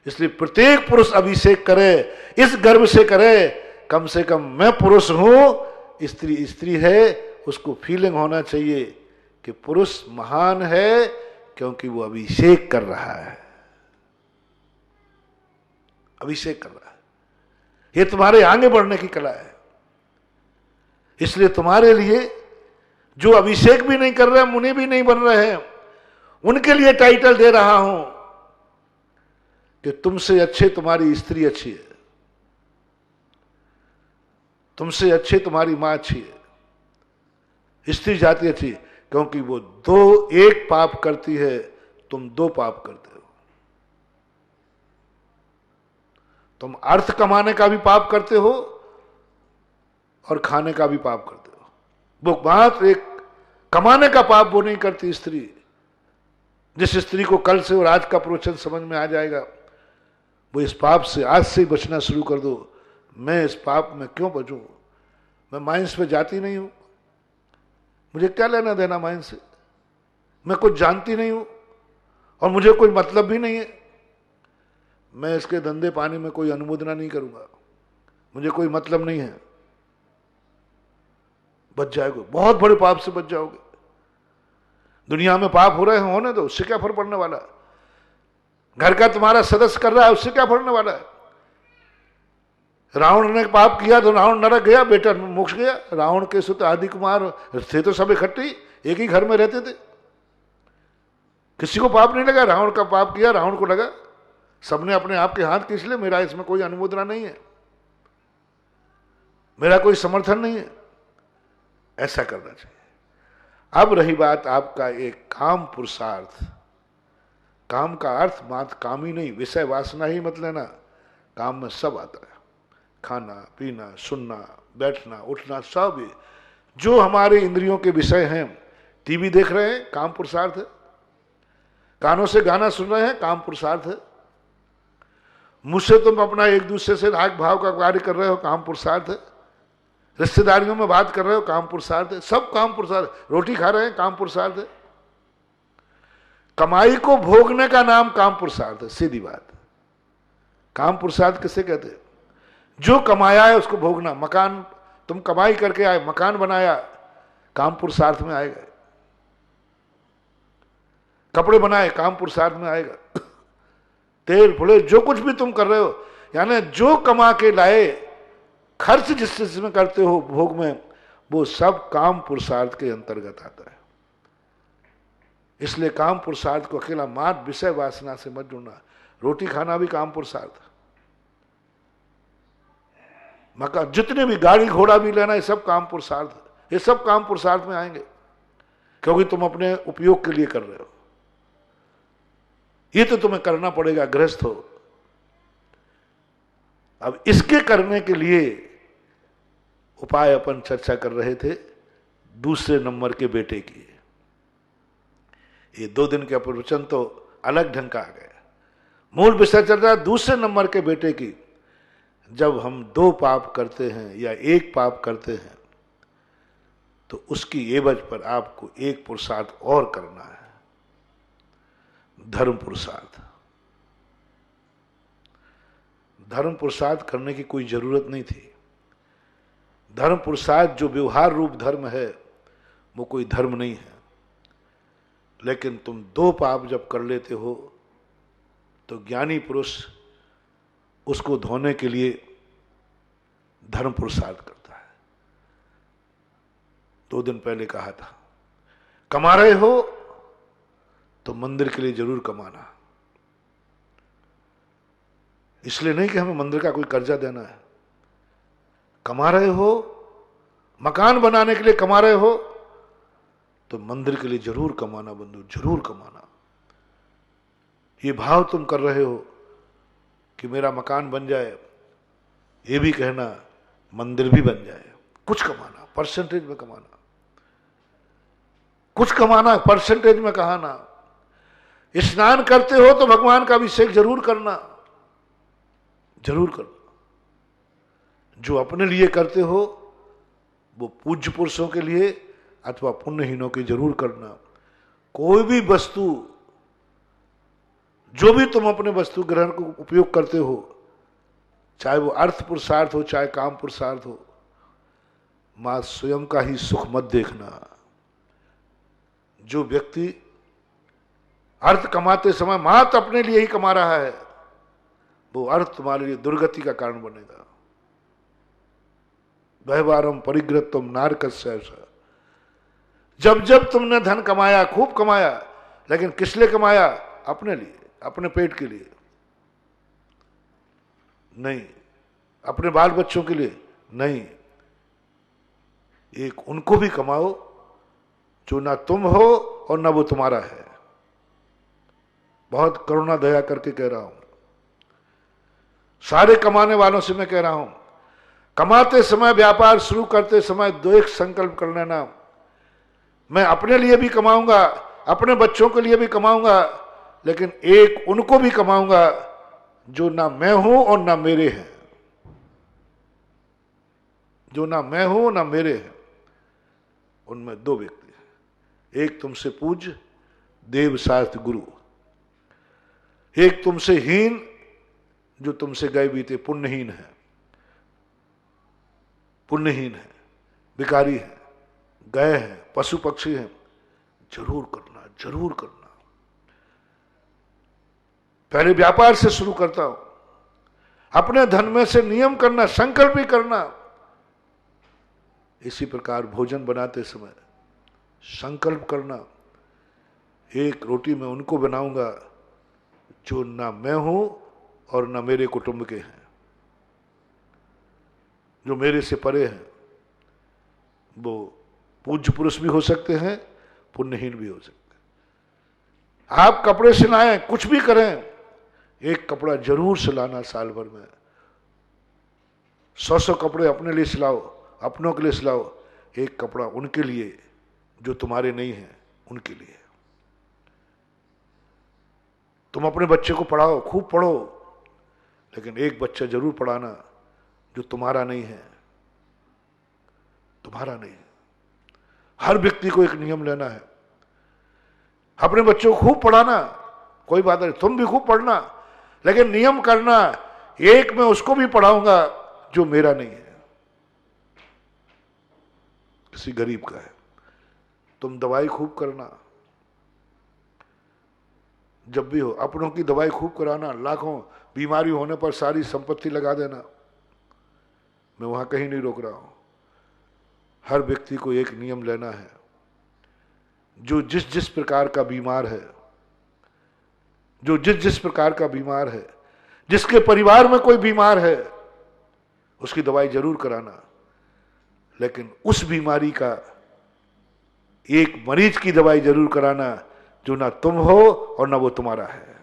इसलिए प्रत्येक पुरुष अभिषेक करे, इस गर्व से करे कम से कम मैं पुरुष हूं, स्त्री स्त्री है। उसको फीलिंग होना चाहिए कि पुरुष महान है क्योंकि वो अभिषेक कर रहा है। अभिषेक कर रहा है। ये तुम्हारे आगे बढ़ने की कला है। इसलिए तुम्हारे लिए जो अभिषेक भी नहीं कर रहे, मुनि भी नहीं बन रहे हैं, उनके लिए टाइटल दे रहा हूं कि तुमसे अच्छे तुम्हारी स्त्री अच्छी है, तुमसे अच्छे तुम्हारी मां अच्छी है, स्त्री जाति अच्छी है। क्योंकि वो दो एक पाप करती है, तुम दो पाप करते हो। तुम अर्थ कमाने का भी पाप करते हो और खाने का भी पाप करते हो। वो बात एक कमाने का पाप वो नहीं करती स्त्री। जिस स्त्री को कल से और आज का प्रवचन समझ में आ जाएगा, वो इस पाप से आज से ही बचना शुरू कर दो। मैं इस पाप में क्यों बचूं? मैं माइंस पे जाती नहीं हूं, मुझे क्या लेना देना माइंस से? मैं कुछ जानती नहीं हूं और मुझे कोई मतलब भी नहीं है। मैं इसके धंधे पानी में कोई अनुमोदना नहीं करूंगा, मुझे कोई मतलब नहीं है। बच जाएगा, बहुत बड़े पाप से बच जाओगे। दुनिया में पाप हो रहे हैं, होने दो, उससे क्या फर्क पड़ने वाला है? घर का तुम्हारा सदस्य कर रहा है, उससे क्या पड़ने वाला है? रावण ने पाप किया तो रावण नरक गया, बेटा मोक्ष गया। रावण के सुत आदि कुमार थे तो सब इकट्ठे एक ही घर में रहते थे, किसी को पाप नहीं लगा। रावण का पाप किया, रावण को लगा। सबने अपने आप के हाथ खींच ले। मेरा इसमें कोई अनुमोदना नहीं है, मेरा कोई समर्थन नहीं है। ऐसा करना चाहिए। अब रही बात आपका एक काम पुरुषार्थ, काम का अर्थ मात्र काम ही नहीं, विषय वासना ही मत लेना, काम में सब आता है, खाना पीना, सुनना, बैठना, उठना, सब जो हमारे इंद्रियों के विषय हैं। टीवी देख रहे हैं, काम पुरुषार्थ है। कानों से गाना सुन रहे हैं, काम पुरुषार्थ है। मुझसे तुम अपना एक दूसरे से राग भाव का कार्य कर रहे हो, काम पुरुषार्थ है। रिश्तेदारियों में बात कर रहे हो, काम पुरुषार्थ है। सब काम पुरुषार्थ। रोटी खा रहे हैं, काम पुरुषार्थ है। कमाई को भोगने का नाम काम पुरुषार्थ है, सीधी बात। काम पुरुषार्थ किसे कहते हैं? जो कमाया है उसको भोगना। मकान तुम कमाई करके आए, मकान बनाया, काम पुरुषार्थ में आएगा। कपड़े बनाए, काम पुरुषार्थ में आएगा। तेल फुले जो कुछ भी तुम कर रहे हो, यानी जो कमा के लाए, खर्च जिसमें करते हो भोग में, वो सब काम पुरुषार्थ के अंतर्गत आता है। इसलिए काम पुरुषार्थ को अकेला मात्र विषय वासना से मत जोड़ना। रोटी खाना भी काम पुरुषार्थ, मकान, जितने भी गाड़ी घोड़ा भी लेना, ये सब काम पुरुषार्थ, ये सब काम पुरुषार्थ में आएंगे, क्योंकि तुम अपने उपयोग के लिए कर रहे हो। ये तो तुम्हें करना पड़ेगा, गृहस्थ हो। अब इसके करने के लिए उपाय अपन चर्चा कर रहे थे दूसरे नंबर के बेटे की। ये 2 दिन के प्रवचन तो अलग ढंग का आ गया। मूल विषय चल रहा है दूसरे नंबर के बेटे की। जब हम 2 पाप करते हैं या 1 पाप करते हैं, तो उसकी एवज पर आपको 1 पुरुषार्थ और करना है, धर्म पुरुषार्थ। धर्म पुरुषार्थ करने की कोई जरूरत नहीं थी। धर्म पुरुषार्थ जो व्यवहार रूप धर्म है, वो कोई धर्म नहीं है। लेकिन तुम 2 पाप जब कर लेते हो, तो ज्ञानी पुरुष उसको धोने के लिए धर्म पुरुषार्थ करता है। 2 दिन पहले कहा था, कमा रहे हो तो मंदिर के लिए जरूर कमाना। इसलिए नहीं कि हमें मंदिर का कोई कर्जा देना है। कमा रहे हो, मकान बनाने के लिए कमा रहे हो, तो मंदिर के लिए जरूर कमाना बंधु, जरूर कमाना। ये भाव तुम कर रहे हो कि मेरा मकान बन जाए, ये भी कहना मंदिर भी बन जाए। कुछ कमाना, परसेंटेज में कमाना, कुछ कमाना, परसेंटेज में कहाना। स्नान करते हो तो भगवान का अभिषेक जरूर करना, जरूर करना। जो अपने लिए करते हो वो पूज्य पुरुषों के लिए अथवा पुण्यहीनों के जरूर करना। कोई भी वस्तु, जो भी तुम अपने वस्तु ग्रहण को उपयोग करते हो, चाहे वो अर्थ पुरुषार्थ हो, चाहे काम पुरुषार्थ हो, मां स्वयं का ही सुख मत देखना। जो व्यक्ति अर्थ कमाते समय मात्र अपने लिए ही कमा रहा है, वो अर्थ तुम्हारे लिए दुर्गति का कारण बनेगा। व्यवहारम परिग्रहत्वम नारकस्य। जब जब तुमने धन कमाया, खूब कमाया, लेकिन किस लिए कमाया? अपने लिए, अपने पेट के लिए नहीं, अपने बाल बच्चों के लिए नहीं। एक उनको भी कमाओ जो ना तुम हो और ना वो तुम्हारा है। बहुत करुणा दया करके कह रहा हूं, सारे कमाने वालों से मैं कह रहा हूं, कमाते समय, व्यापार शुरू करते समय 2 एक संकल्प कर लेना, मैं अपने लिए भी कमाऊंगा, अपने बच्चों के लिए भी कमाऊंगा, लेकिन एक उनको भी कमाऊंगा जो ना मैं हूं और ना मेरे हैं, जो ना मैं हूं ना मेरे हैं। उनमें 2 व्यक्ति हैं, एक तुमसे पूज्य देव शास्त्र गुरु, एक तुमसे हीन जो तुमसे गए बीते पुण्यहीन है, पुण्यहीन है, भिखारी है, गए हैं, पशु पक्षी हैं। जरूर करना, जरूर करना। पहले व्यापार से शुरू करता हूं, अपने धन में से नियम करना, संकल्प भी करना। इसी प्रकार भोजन बनाते समय संकल्प करना, एक रोटी मैं उनको बनाऊंगा जो ना मैं हूं और ना मेरे कुटुंब के हैं, जो मेरे से परे हैं। वो पूज्य पुरुष भी हो सकते हैं, पुण्यहीन भी हो सकते हैं। आप कपड़े सिलाएं, कुछ भी करें, एक कपड़ा जरूर सिलाना साल भर में। 100 कपड़े अपने लिए सिलाओ, अपनों के लिए सिलाओ, एक कपड़ा उनके लिए जो तुम्हारे नहीं हैं, उनके लिए। तुम अपने बच्चे को पढ़ाओ, खूब पढ़ो, लेकिन एक बच्चा जरूर पढ़ाना जो तुम्हारा नहीं है, तुम्हारा नहीं है। हर व्यक्ति को एक नियम लेना है, अपने बच्चों को खूब पढ़ाना, कोई बात नहीं, तुम भी खूब पढ़ना, लेकिन नियम करना, एक मैं उसको भी पढ़ाऊंगा जो मेरा नहीं है, किसी गरीब का है। तुम दवाई खूब करना, जब भी हो अपनों की दवाई खूब कराना, लाखों बीमारी होने पर सारी संपत्ति लगा देना। मैं वहां कहीं नहीं रोक रहा हूं। हर व्यक्ति को एक नियम लेना है, जो जिस जिस प्रकार का बीमार है, जो जिस जिस प्रकार का बीमार है, जिसके परिवार में कोई बीमार है, उसकी दवाई जरूर कराना, लेकिन उस बीमारी का एक मरीज की दवाई जरूर कराना जो ना तुम हो और ना वो तुम्हारा है।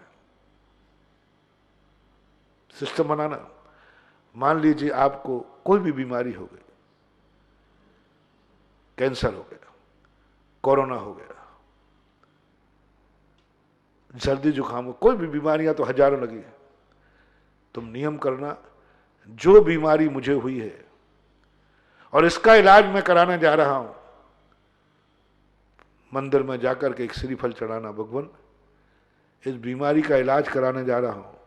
सिस्टम बनाना। मान लीजिए आपको कोई भी बीमारी हो गई, कैंसर हो गया, कोरोना हो गया, सर्दी जुकाम हो, कोई भी बीमारियां तो हजारों लगी है। तुम नियम करना, जो बीमारी मुझे हुई है और इसका इलाज मैं कराने जा रहा हूं, मंदिर में जाकर के एक श्रीफल चढ़ाना, भगवान इस बीमारी का इलाज कराने जा रहा हूं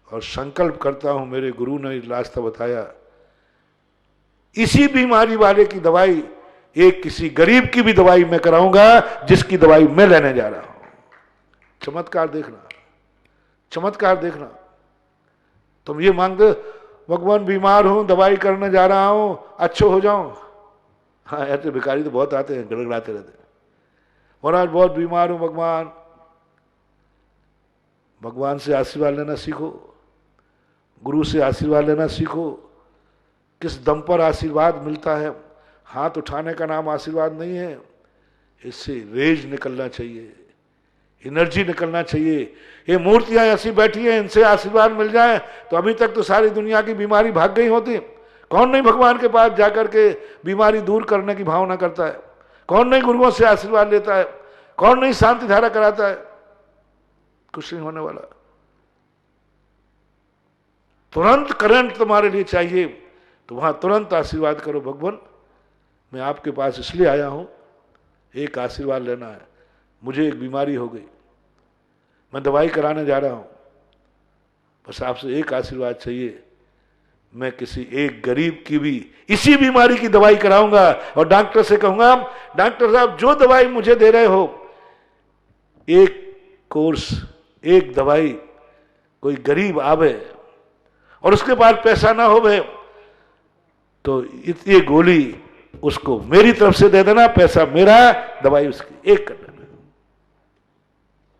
और संकल्प करता हूं, मेरे गुरु ने रास्ता बताया, इसी बीमारी वाले की दवाई, एक किसी गरीब की भी दवाई मैं कराऊंगा जिसकी दवाई मैं लेने जा रहा हूं। चमत्कार देखना, चमत्कार देखना। तुम ये मांगते, भगवान बीमार हूं, दवाई करने जा रहा हूं, अच्छो हो जाऊं। हाँ, ऐसे भिखारी तो बहुत आते हैं, गड़गड़ाते रहते हैं, महाराज बहुत बीमार हूं भगवान। भगवान से आशीर्वाद लेना सीखो, गुरु से आशीर्वाद लेना सीखो। किस दम पर आशीर्वाद मिलता है, हाथ उठाने का नाम आशीर्वाद नहीं है। इससे रेज निकलना चाहिए, एनर्जी निकलना चाहिए। ये मूर्तियां ऐसी बैठी हैं, इनसे आशीर्वाद मिल जाए तो अभी तक तो सारी दुनिया की बीमारी भाग गई होती। कौन नहीं भगवान के पास जाकर के बीमारी दूर करने की भावना करता है? कौन नहीं गुरुओं से आशीर्वाद लेता है? कौन नहीं शांति धारा कराता है? कुछ नहीं होने वाला। तुरंत करंट तुम्हारे लिए चाहिए तो वहां तुरंत आशीर्वाद करो, भगवान मैं आपके पास इसलिए आया हूं, एक आशीर्वाद लेना है, मुझे एक बीमारी हो गई, मैं दवाई कराने जा रहा हूं, बस आपसे एक आशीर्वाद चाहिए, मैं किसी एक गरीब की भी इसी बीमारी की दवाई कराऊंगा और डॉक्टर से कहूंगा, डॉक्टर साहब जो दवाई मुझे दे रहे हो, एक कोर्स, एक दवाई कोई गरीब आवे और उसके बाद पैसा ना हो भे तो ये गोली उसको मेरी तरफ से दे देना, पैसा मेरा, दवाई उसकी, एक कर देना,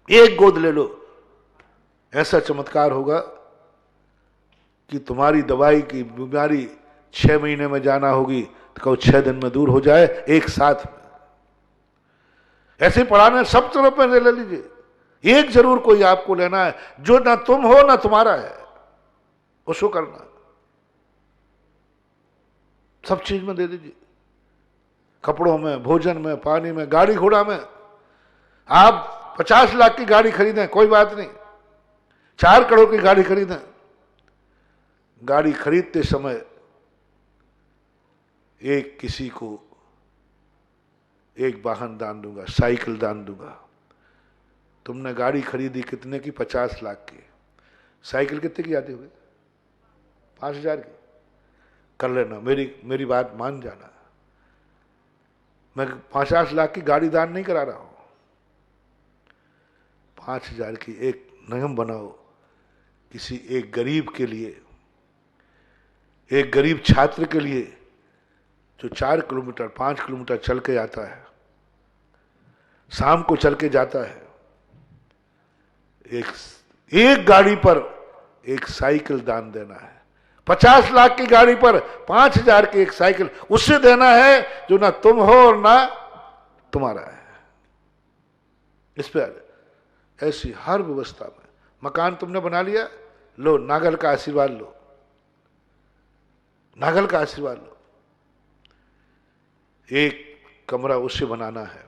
एक गोद ले लो। ऐसा चमत्कार होगा कि तुम्हारी दवाई की बीमारी 6 महीने में जाना होगी तो कहो 6 दिन में दूर हो जाए, एक साथ में। ऐसे पढ़ाने सब तरफ में ले लीजिए, एक जरूर कोई आपको लेना है जो ना तुम हो ना तुम्हारा है, उसको करना। सब चीज में दे दीजिए, कपड़ों में, भोजन में, पानी में, गाड़ी घोड़ा में। आप 50 लाख की गाड़ी खरीदें कोई बात नहीं, 4 करोड़ की गाड़ी खरीदें, गाड़ी खरीदते समय एक किसी को एक वाहन दान दूंगा, साइकिल दान दूंगा। तुमने गाड़ी खरीदी कितने की? 50 लाख की। साइकिल कितने की आती होगी? 5,000 की। कर लेना, मेरी बात मान जाना। मैं 50 लाख की गाड़ी दान नहीं करा रहा हूं, 5,000 की एक नियम बनाओ किसी एक गरीब के लिए, एक गरीब छात्र के लिए जो 4 किलोमीटर 5 किलोमीटर चल के आता है, शाम को चल के जाता है, एक गाड़ी पर एक साइकिल दान देना है। 50 लाख की गाड़ी पर 5,000 की एक साइकिल उससे देना है जो ना तुम हो और ना तुम्हारा है। इस पर ऐसी हर व्यवस्था में, मकान तुमने बना लिया, लो नागल का आशीर्वाद लो, नागल का आशीर्वाद लो। एक कमरा उससे बनाना है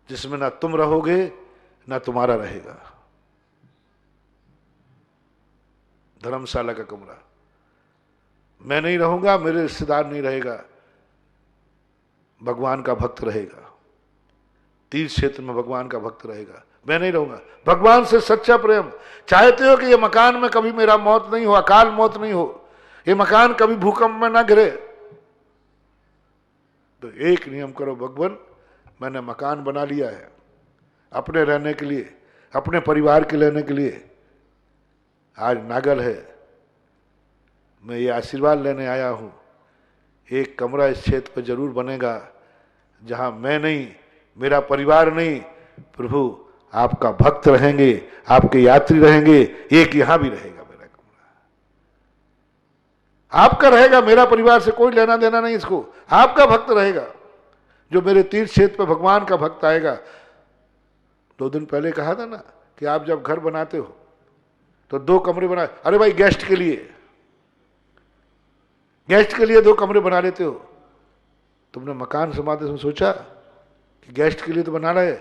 जिसमें ना तुम रहोगे ना तुम्हारा रहेगा। धर्मशाला का कमरा, मैं नहीं रहूंगा, मेरे रिश्तेदार नहीं रहेगा, भगवान का भक्त रहेगा। तीर्थ क्षेत्र में भगवान का भक्त रहेगा, मैं नहीं रहूंगा। भगवान से सच्चा प्रेम। चाहते हो कि ये मकान में कभी मेरा मौत नहीं हो, अकाल मौत नहीं हो, ये मकान कभी भूकंप में ना गिरे, तो एक नियम करो, भगवान मैंने मकान बना लिया है अपने रहने के लिए, अपने परिवार के रहने के लिए। आज नागल है, मैं ये आशीर्वाद लेने आया हूं, एक कमरा इस क्षेत्र पर जरूर बनेगा जहां मैं नहीं, मेरा परिवार नहीं, प्रभु आपका भक्त रहेंगे, आपके यात्री रहेंगे, एक यहां भी रहेगा मेरा कमरा, आपका रहेगा, मेरा परिवार से कोई लेना देना नहीं, इसको आपका भक्त रहेगा। जो मेरे तीर्थ क्षेत्र पर भगवान का भक्त आएगा। 2 दिन पहले कहा था ना कि आप जब घर बनाते हो तो 2 कमरे बना, अरे भाई गेस्ट के लिए 2 कमरे बना लेते हो। तुमने मकान समाधि में सोचा कि गेस्ट के लिए तो बना रहे,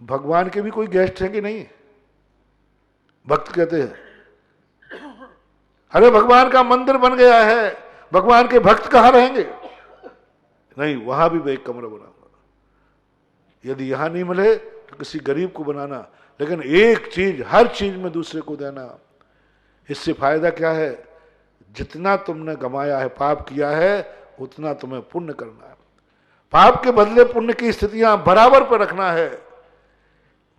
भगवान के भी कोई गेस्ट है कि नहीं? भक्त कहते हैं अरे भगवान का मंदिर बन गया है, भगवान के भक्त कहां रहेंगे? नहीं, वहां भी एक कमरा बनाऊंगा। यदि यहां नहीं मिले तो किसी गरीब को बनाना, लेकिन एक चीज, हर चीज में दूसरे को देना। इससे फायदा क्या है? जितना तुमने कमाया है, पाप किया है, उतना तुम्हें पुण्य करना है। पाप के बदले पुण्य की स्थितियां बराबर पर रखना है।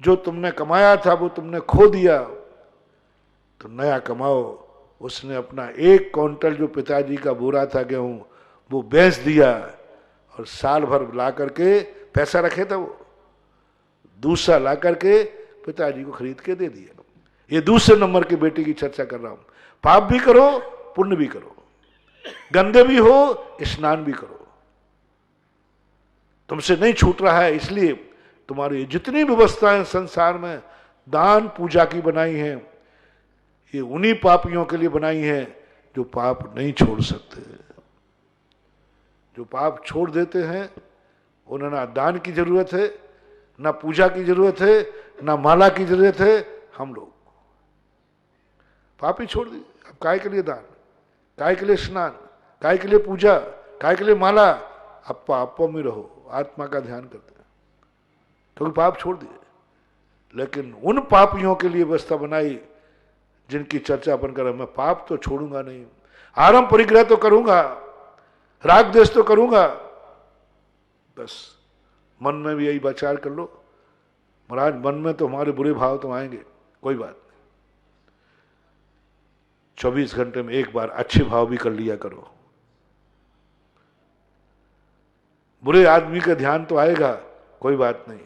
जो तुमने कमाया था वो तुमने खो दिया, तो नया कमाओ। उसने अपना 1 क्विंटल जो पिताजी का बोरा था गेहूं, वो बेच दिया और साल भर ला करके, पैसा रखे था वो, दूसरा ला करके पिताजी को खरीद के दे दिया। ये दूसरे नंबर की बेटी की चर्चा कर रहा हूं। पाप भी करो, पुण्य भी करो, गंदे भी हो, स्नान भी करो। तुमसे नहीं छूट रहा है, इसलिए तुम्हारी जितनी व्यवस्थाएं संसार में दान पूजा की बनाई हैं, ये उन्हीं पापियों के लिए बनाई हैं जो पाप नहीं छोड़ सकते। जो पाप छोड़ देते हैं उन्हें ना दान की जरूरत है, ना पूजा की जरूरत है, ना माला की जरूरत है। हम लोग पाप ही छोड़ दिए। अब काय के लिए दान, काय के लिए स्नान, काय के लिए पूजा, काय के लिए माला? अप्पा अप्पा में रहो, आत्मा का ध्यान करते हैं, क्योंकि पाप छोड़ दिए। लेकिन उन पापियों के लिए व्यवस्था बनाई जिनकी चर्चा अपन कर रहे हैं। मैं पाप तो छोड़ूंगा नहीं, आरंभ परिग्रह तो करूंगा, राग द्वेष तो करूंगा। बस मन में भी यही विचार कर लो, महाराज मन में तो हमारे बुरे भाव तो आएंगे, कोई बात नहीं, 24 घंटे में एक बार अच्छे भाव भी कर लिया करो। बुरे आदमी का ध्यान तो आएगा, कोई बात नहीं,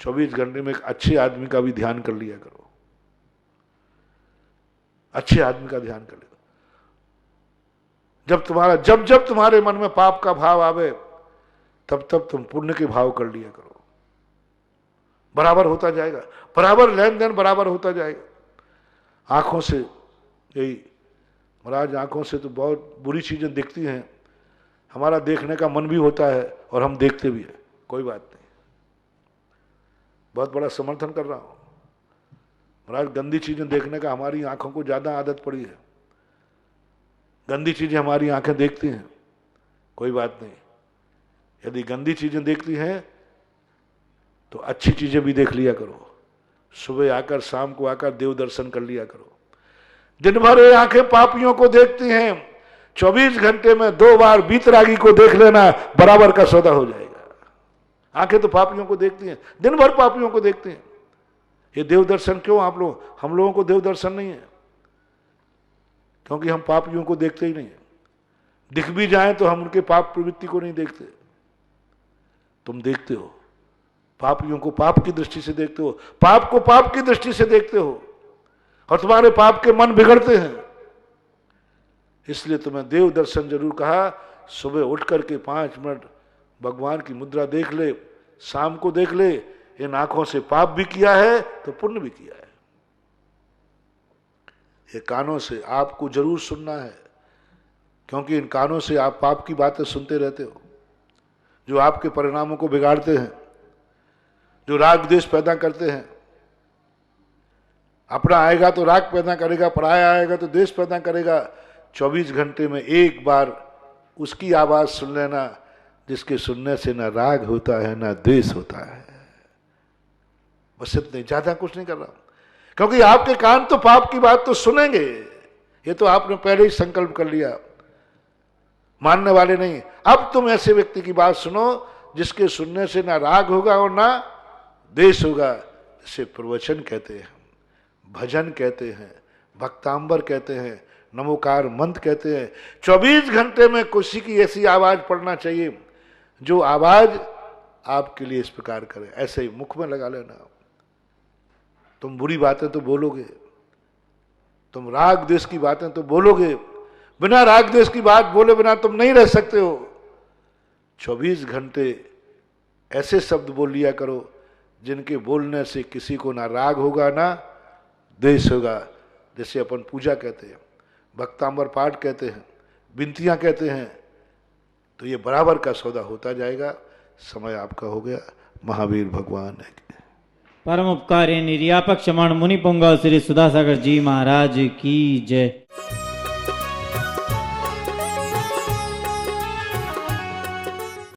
24 घंटे में एक अच्छे आदमी का भी ध्यान कर लिया करो। अच्छे आदमी का ध्यान कर लिया। जब जब तुम्हारे मन में पाप का भाव आवे, तब तब तुम पुण्य के भाव कर लिया करो। बराबर होता जाएगा, बराबर लेन देन बराबर होता जाएगा। आंखों से यही महाराज, आंखों से तो बहुत बुरी चीजें दिखती हैं, हमारा देखने का मन भी होता है और हम देखते भी हैं, कोई बात नहीं, बहुत बड़ा समर्थन कर रहा हूं। महाराज गंदी चीजें देखने का हमारी आंखों को ज्यादा आदत पड़ी है, गंदी चीजें हमारी आंखें देखती हैं, कोई बात नहीं। यदि गंदी चीजें देखती हैं तो अच्छी चीजें भी देख लिया करो। सुबह आकर शाम को आकर देव दर्शन कर लिया करो। दिन भर ये आंखें पापियों को देखती हैं, 24 घंटे में 2 बार बीतरागी को देख लेना बराबर का सौदा हो जाएगा। आंखें तो पापियों को देखती हैं, दिन भर पापियों को देखती हैं। ये देव दर्शन क्यों आप लोग? हम लोगों को देव दर्शन नहीं है क्योंकि हम पापियों को देखते ही नहीं है। दिख भी जाए तो हम उनके पाप प्रवृत्ति को नहीं देखते। तुम देखते हो, पापियों को पाप की दृष्टि से देखते हो, पाप को पाप की दृष्टि से देखते हो, और तुम्हारे पाप के मन बिगड़ते हैं। इसलिए तुम्हें देव दर्शन जरूर कहा। सुबह उठ करके 5 मिनट भगवान की मुद्रा देख ले, शाम को देख ले, इन आंखों से पाप भी किया है तो पुण्य भी किया है। ये कानों से आपको जरूर सुनना है, क्योंकि इन कानों से आप पाप की बातें सुनते रहते हो, जो आपके परिणामों को बिगाड़ते हैं, जो राग द्वेष पैदा करते हैं। अपना आएगा तो राग पैदा करेगा, पराया आएगा तो द्वेष पैदा करेगा। 24 घंटे में एक बार उसकी आवाज सुन लेना जिसके सुनने से ना राग होता है ना द्वेष होता है। बस इतने, ज्यादा कुछ नहीं कर रहा, क्योंकि आपके कान तो पाप की बात तो सुनेंगे, ये तो आपने पहले ही संकल्प कर लिया, मानने वाले नहीं। अब तुम ऐसे व्यक्ति की बात सुनो जिसके सुनने से ना राग होगा और ना द्वेष होगा। इसे प्रवचन कहते हैं, भजन कहते हैं, भक्तांबर कहते हैं, नमोकार मंत्र कहते हैं। 24 घंटे में किसी की ऐसी आवाज पड़ना चाहिए जो आवाज आपके लिए इस प्रकार करे। ऐसे ही मुख में लगा लेना। तुम बुरी बातें तो बोलोगे, तुम राग द्वेष की बातें तो बोलोगे, बिना राग द्वेष की बात बोले बिना तुम नहीं रह सकते हो। 24 घंटे ऐसे शब्द बोल लिया करो जिनके बोलने से किसी को ना राग होगा ना द्वेष होगा। जैसे अपन पूजा कहते हैं, भक्तांबर पाठ कहते हैं, विनतियां कहते हैं, तो ये बराबर का सौदा होता जाएगा। समय आपका हो गया। महावीर भगवान है। परम उपकारी निर्यापक क्षमण मुनि पुंगव श्री सुधासागर जी महाराज की जय।